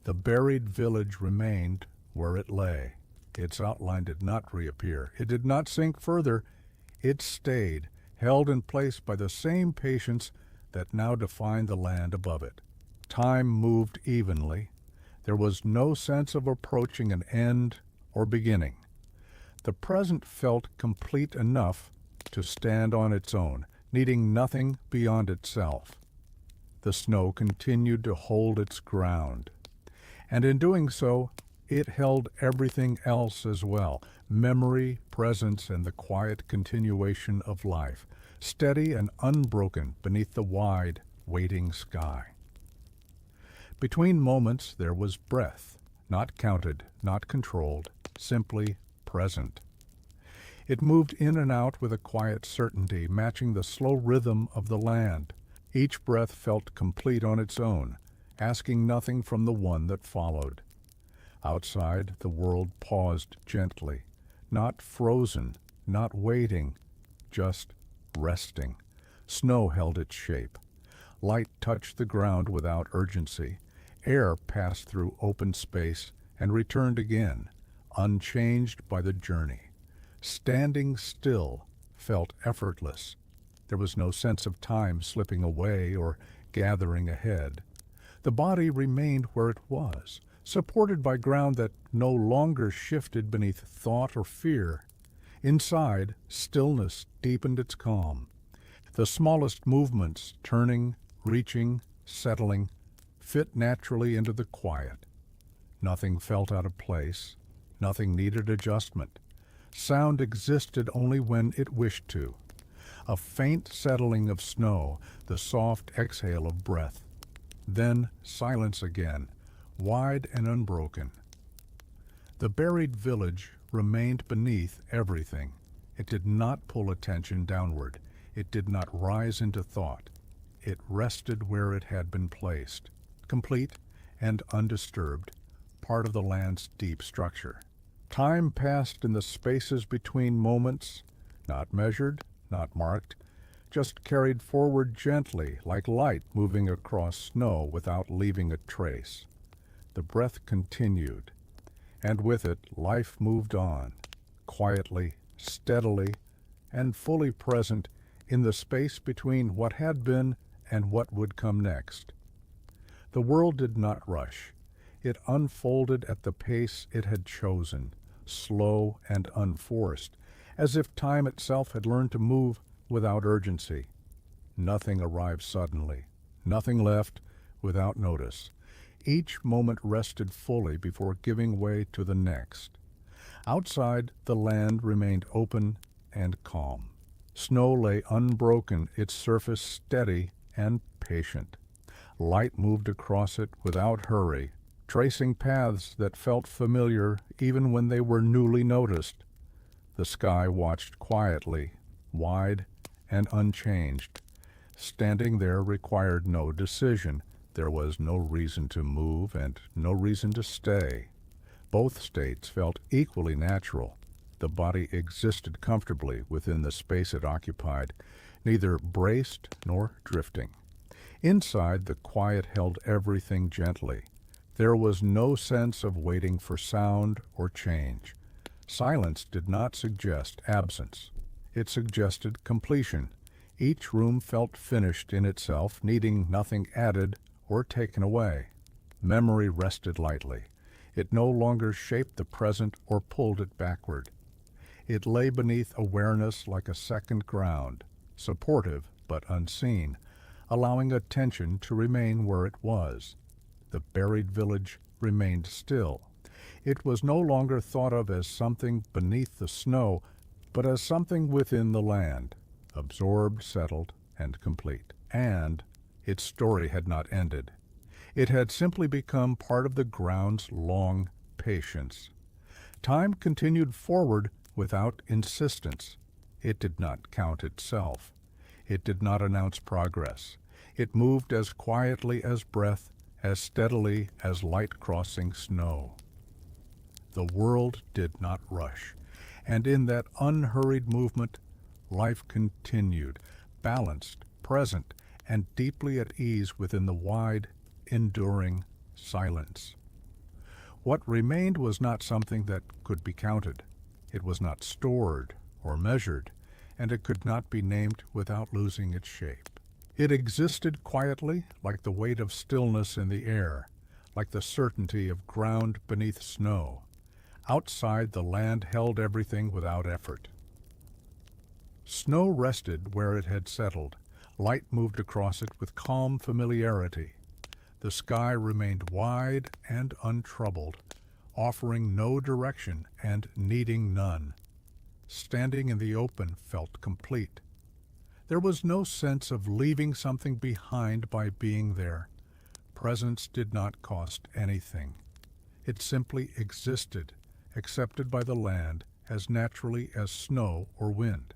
S1: The buried village remained where it lay. Its outline did not reappear. It did not sink further. It stayed, held in place by the same patience that now defined the land above it. Time moved evenly. There was no sense of approaching an end or beginning. The present felt complete enough to stand on its own, needing nothing beyond itself. The snow continued to hold its ground, and in doing so, it held everything else as well: memory, presence, and the quiet continuation of life, steady and unbroken beneath the wide, waiting sky. Between moments there was breath, not counted, not controlled, simply present. It moved in and out with a quiet certainty, matching the slow rhythm of the land. Each breath felt complete on its own, asking nothing from the one that followed. Outside, the world paused gently, not frozen, not waiting, just resting. Snow held its shape. Light touched the ground without urgency. Air passed through open space and returned again, unchanged by the journey. Standing still felt effortless. There was no sense of time slipping away or gathering ahead. The body remained where it was, supported by ground that no longer shifted beneath thought or fear. Inside, stillness deepened its calm. The smallest movements, turning, reaching, settling, fit naturally into the quiet. Nothing felt out of place. Nothing needed adjustment. Sound existed only when it wished to. A faint settling of snow, the soft exhale of breath. Then silence again, wide and unbroken. The buried village remained beneath everything. It did not pull attention downward. It did not rise into thought. It rested where it had been placed, complete and undisturbed, part of the land's deep structure. Time passed in the spaces between moments, not measured, not marked, just carried forward gently, like light moving across snow without leaving a trace. The breath continued, and with it life moved on, quietly, steadily, and fully present in the space between what had been and what would come next. The world did not rush. It unfolded at the pace it had chosen, slow and unforced, as if time itself had learned to move without urgency. Nothing arrived suddenly, nothing left without notice. Each moment rested fully before giving way to the next. Outside, the land remained open and calm. Snow lay unbroken, its surface steady and patient. Light moved across it without hurry, tracing paths that felt familiar even when they were newly noticed. The sky watched quietly, wide and unchanged. Standing there required no decision. There was no reason to move and no reason to stay. Both states felt equally natural. The body existed comfortably within the space it occupied, neither braced nor drifting. Inside, the quiet held everything gently. There was no sense of waiting for sound or change. Silence did not suggest absence. It suggested completion. Each room felt finished in itself, needing nothing added or taken away. Memory rested lightly. It no longer shaped the present or pulled it backward. It lay beneath awareness like a second ground, supportive but unseen, allowing attention to remain where it was. The buried village remained still. It was no longer thought of as something beneath the snow, but as something within the land, absorbed, settled, and complete. And its story had not ended. It had simply become part of the ground's long patience. Time continued forward without insistence. It did not count itself. It did not announce progress. It moved as quietly as breath, as steadily as light crossing snow. The world did not rush, and in that unhurried movement, life continued, balanced, present, and deeply at ease within the wide, enduring silence. What remained was not something that could be counted. It was not stored or measured, and it could not be named without losing its shape. It existed quietly, like the weight of stillness in the air, like the certainty of ground beneath snow. Outside, the land held everything without effort. Snow rested where it had settled. Light moved across it with calm familiarity. The sky remained wide and untroubled, offering no direction and needing none. Standing in the open felt complete. There was no sense of leaving something behind by being there. Presence did not cost anything. It simply existed, accepted by the land as naturally as snow or wind.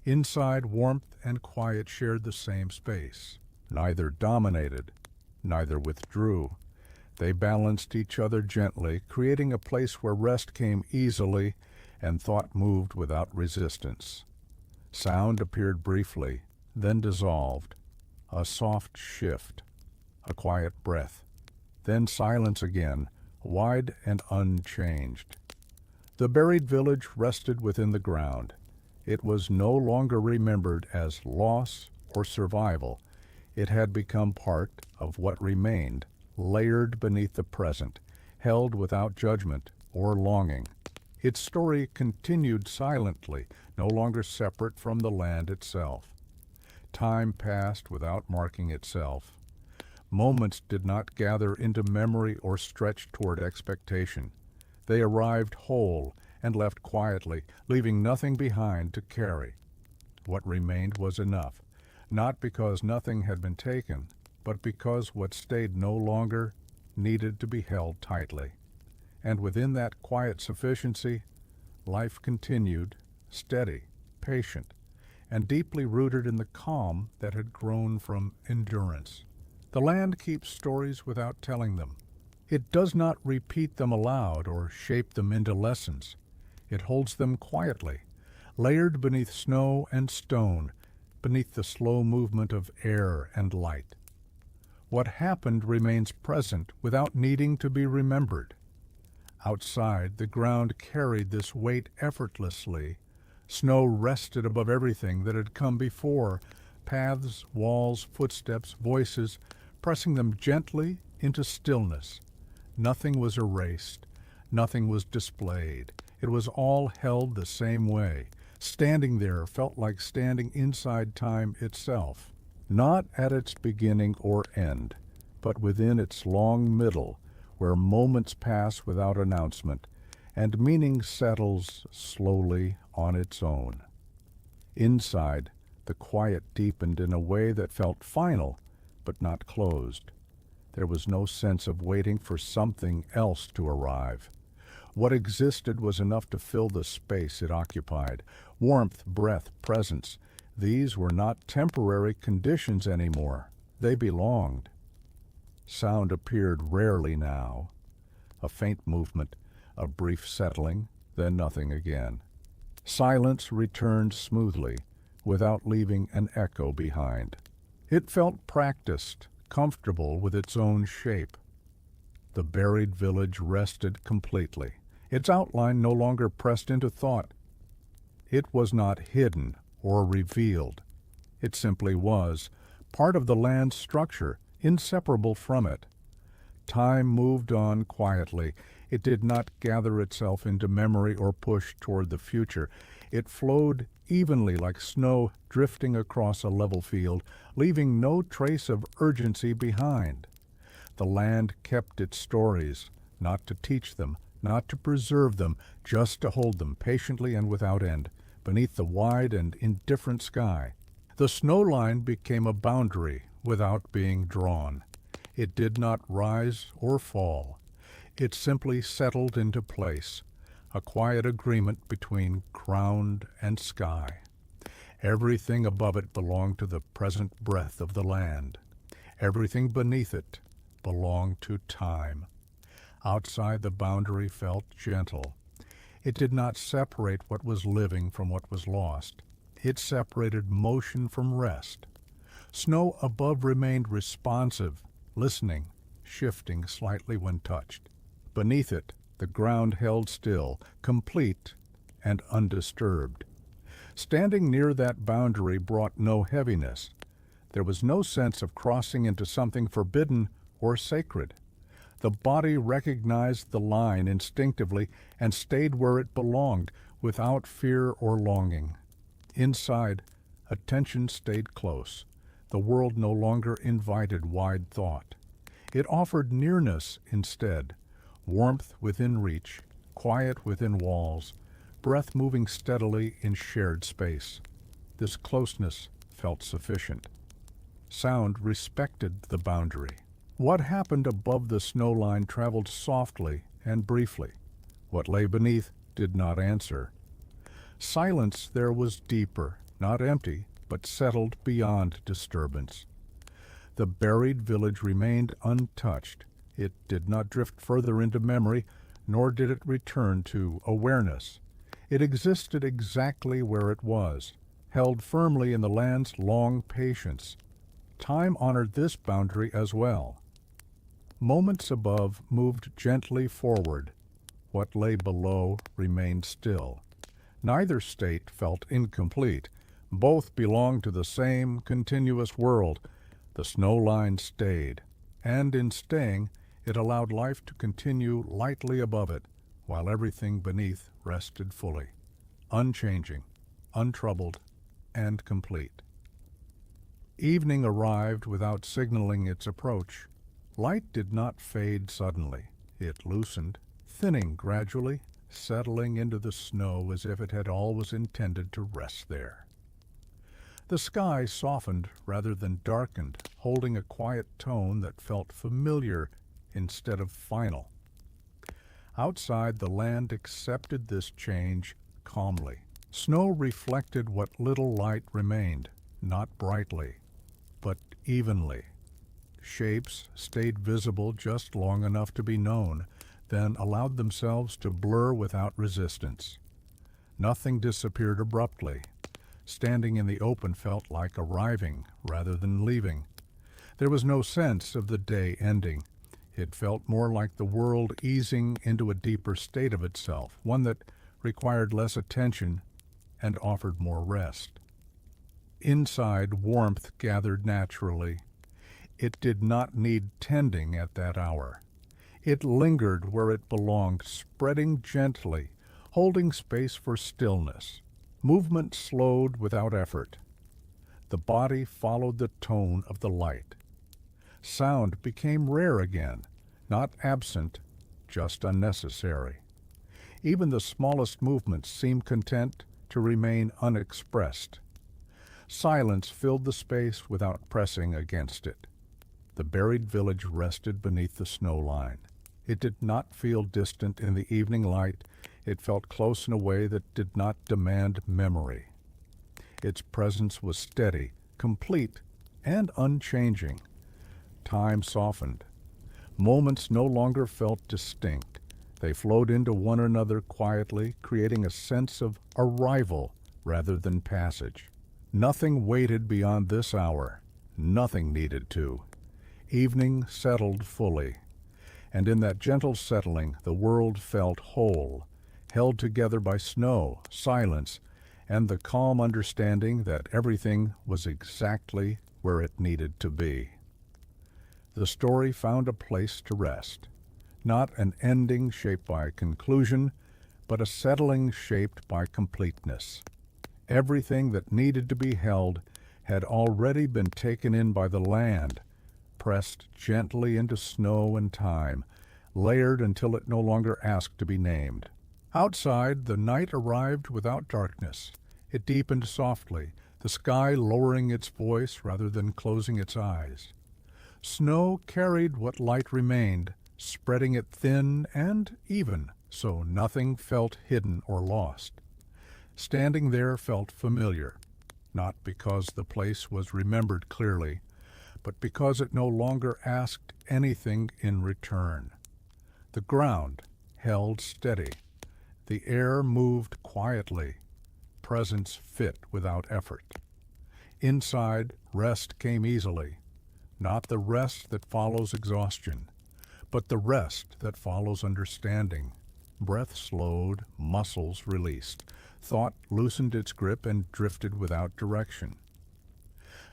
S1: Inside, warmth and quiet shared the same space. Neither dominated, neither withdrew. They balanced each other gently, creating a place where rest came easily and thought moved without resistance. Sound appeared briefly, then dissolved. A soft shift, a quiet breath, then silence again, wide and unchanged. The buried village rested within the ground. It was no longer remembered as loss or survival. It had become part of what remained, layered beneath the present, held without judgment or longing. Its story continued silently, no longer separate from the land itself. Time passed without marking itself. Moments did not gather into memory or stretch toward expectation. They arrived whole and left quietly, leaving nothing behind to carry. What remained was enough, not because nothing had been taken, but because what stayed no longer needed to be held tightly. And within that quiet sufficiency, life continued, steady, patient, and deeply rooted in the calm that had grown from endurance. The land keeps stories without telling them. It does not repeat them aloud or shape them into lessons. It holds them quietly, layered beneath snow and stone, beneath the slow movement of air and light. What happened remains present without needing to be remembered. Outside, the ground carried this weight effortlessly. Snow rested above everything that had come before, paths, walls, footsteps, voices, pressing them gently into stillness. Nothing was erased. Nothing was displayed. It was all held the same way, Standing there felt like standing inside time itself, not at its beginning or end, but within its long middle, where moments pass without announcement, and meaning settles slowly on its own. Inside, the quiet deepened in a way that felt final, but not closed. There was no sense of waiting for something else to arrive. What existed was enough to fill the space it occupied. Warmth, breath, presence. These were not temporary conditions anymore. They belonged. Sound appeared rarely now. A faint movement, a brief settling, then nothing again. Silence returned smoothly, without leaving an echo behind. It felt practiced, comfortable with its own shape. The buried village rested completely, its outline no longer pressed into thought. It was not hidden or revealed. It simply was, part of the land's structure, inseparable from it. Time moved on quietly. It did not gather itself into memory or push toward the future. It flowed evenly like snow drifting across a level field, leaving no trace of urgency behind. The land kept its stories, not to teach them, not to preserve them, just to hold them patiently and without end, beneath the wide and indifferent sky. The snow line became a boundary without being drawn. It did not rise or fall. It simply settled into place, a quiet agreement between ground and sky. Everything above it belonged to the present breath of the land. Everything beneath it belonged to time. Outside, the boundary felt gentle. It did not separate what was living from what was lost. It separated motion from rest. Snow above remained responsive, listening, shifting slightly when touched. Beneath it, the ground held still, complete and undisturbed. Standing near that boundary brought no heaviness. There was no sense of crossing into something forbidden or sacred. The body recognized the line instinctively and stayed where it belonged, without fear or longing. Inside, attention stayed close. The world no longer invited wide thought. It offered nearness instead, warmth within reach, quiet within walls, breath moving steadily in shared space. This closeness felt sufficient. Sound respected the boundary. What happened above the snow line traveled softly and briefly. What lay beneath did not answer. Silence there was deeper, not empty, but settled beyond disturbance. The buried village remained untouched. It did not drift further into memory, nor did it return to awareness. It existed exactly where it was, held firmly in the land's long patience. Time honored this boundary as well. Moments above moved gently forward. What lay below remained still. Neither state felt incomplete. Both belonged to the same continuous world. The snow line stayed, and in staying, it allowed life to continue lightly above it, while everything beneath rested fully, unchanging, untroubled, and complete. Evening arrived without signaling its approach. Light did not fade suddenly. It loosened, thinning gradually, settling into the snow as if it had always intended to rest there. The sky softened rather than darkened, holding a quiet tone that felt familiar instead of final. Outside, the land accepted this change calmly. Snow reflected what little light remained, not brightly, but evenly. Shapes stayed visible just long enough to be known, then allowed themselves to blur without resistance. Nothing disappeared abruptly. Standing in the open felt like arriving rather than leaving. There was no sense of the day ending. It felt more like the world easing into a deeper state of itself, one that required less attention and offered more rest. Inside, warmth gathered naturally. It did not need tending at that hour. It lingered where it belonged, spreading gently, holding space for stillness. Movement slowed without effort. The body followed the tone of the light. Sound became rare again, not absent, just unnecessary. Even the smallest movements seemed content to remain unexpressed. Silence filled the space without pressing against it. The buried village rested beneath the snow line. It did not feel distant in the evening light. It felt close in a way that did not demand memory. Its presence was steady, complete, and unchanging. Time softened. Moments no longer felt distinct. They flowed into one another quietly, creating a sense of arrival rather than passage. Nothing waited beyond this hour. Nothing needed to. Evening settled fully, and in that gentle settling the world felt whole, held together by snow, silence, and the calm understanding that everything was exactly where it needed to be. The story found a place to rest, not an ending shaped by conclusion, but a settling shaped by completeness. Everything that needed to be held had already been taken in by the land, pressed gently into snow and time, layered until it no longer asked to be named. Outside, the night arrived without darkness. It deepened softly, the sky lowering its voice rather than closing its eyes. Snow carried what light remained, spreading it thin and even, so nothing felt hidden or lost. Standing there felt familiar, not because the place was remembered clearly, but because it no longer asked anything in return. The ground held steady. The air moved quietly. Presence fit without effort. Inside, rest came easily. Not the rest that follows exhaustion, but the rest that follows understanding. Breath slowed, muscles released. Thought loosened its grip and drifted without direction.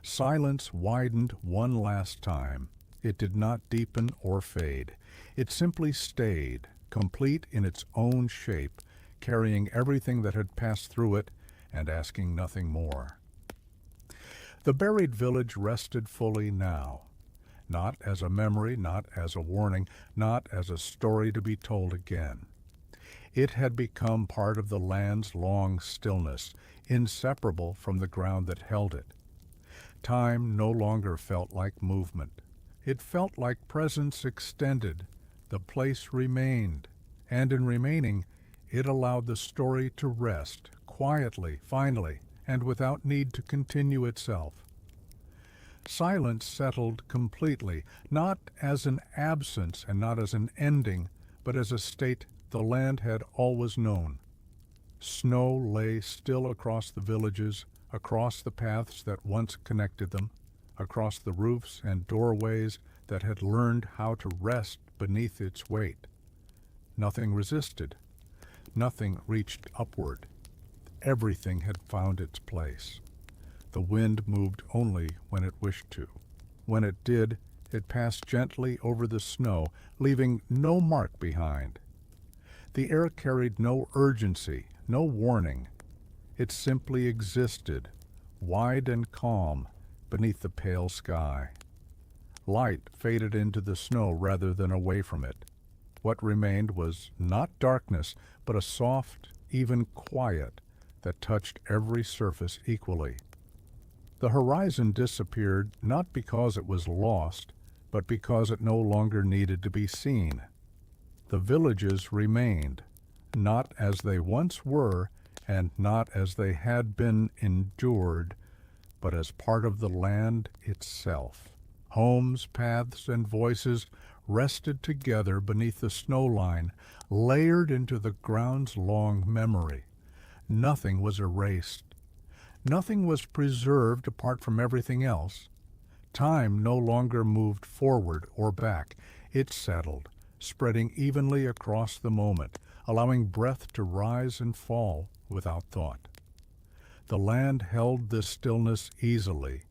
S1: Silence widened one last time. It did not deepen or fade. It simply stayed, complete in its own shape, carrying everything that had passed through it and asking nothing more. The buried village rested fully now, not as a memory, not as a warning, not as a story to be told again. It had become part of the land's long stillness, inseparable from the ground that held it. Time no longer felt like movement. It felt like presence extended. The place remained, and in remaining, it allowed the story to rest, quietly, finally, and without need to continue itself. Silence settled completely, not as an absence and not as an ending, but as a state the land had always known. Snow lay still across the villages, across the paths that once connected them, across the roofs and doorways that had learned how to rest beneath its weight. Nothing resisted. Nothing reached upward. Everything had found its place. The wind moved only when it wished to. When it did, it passed gently over the snow, leaving no mark behind. The air carried no urgency, no warning. It simply existed, wide and calm, beneath the pale sky. Light faded into the snow rather than away from it. What remained was not darkness, but a soft, even quiet that touched every surface equally. The horizon disappeared not because it was lost, but because it no longer needed to be seen. The villages remained, not as they once were, and not as they had been endured, but as part of the land itself. Homes, paths, and voices rested together beneath the snow line, layered into the ground's long memory. Nothing was erased. Nothing was preserved apart from everything else. Time no longer moved forward or back. It settled, spreading evenly across the moment, allowing breath to rise and fall without thought. The land held this stillness easily,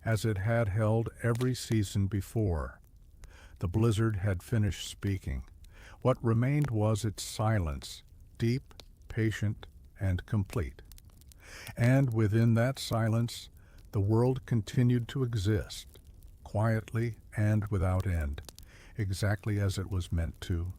S1: as it had held every season before. The blizzard had finished speaking. What remained was its silence, deep, patient, and complete. And within that silence, the world continued to exist, quietly and without end, exactly as it was meant to.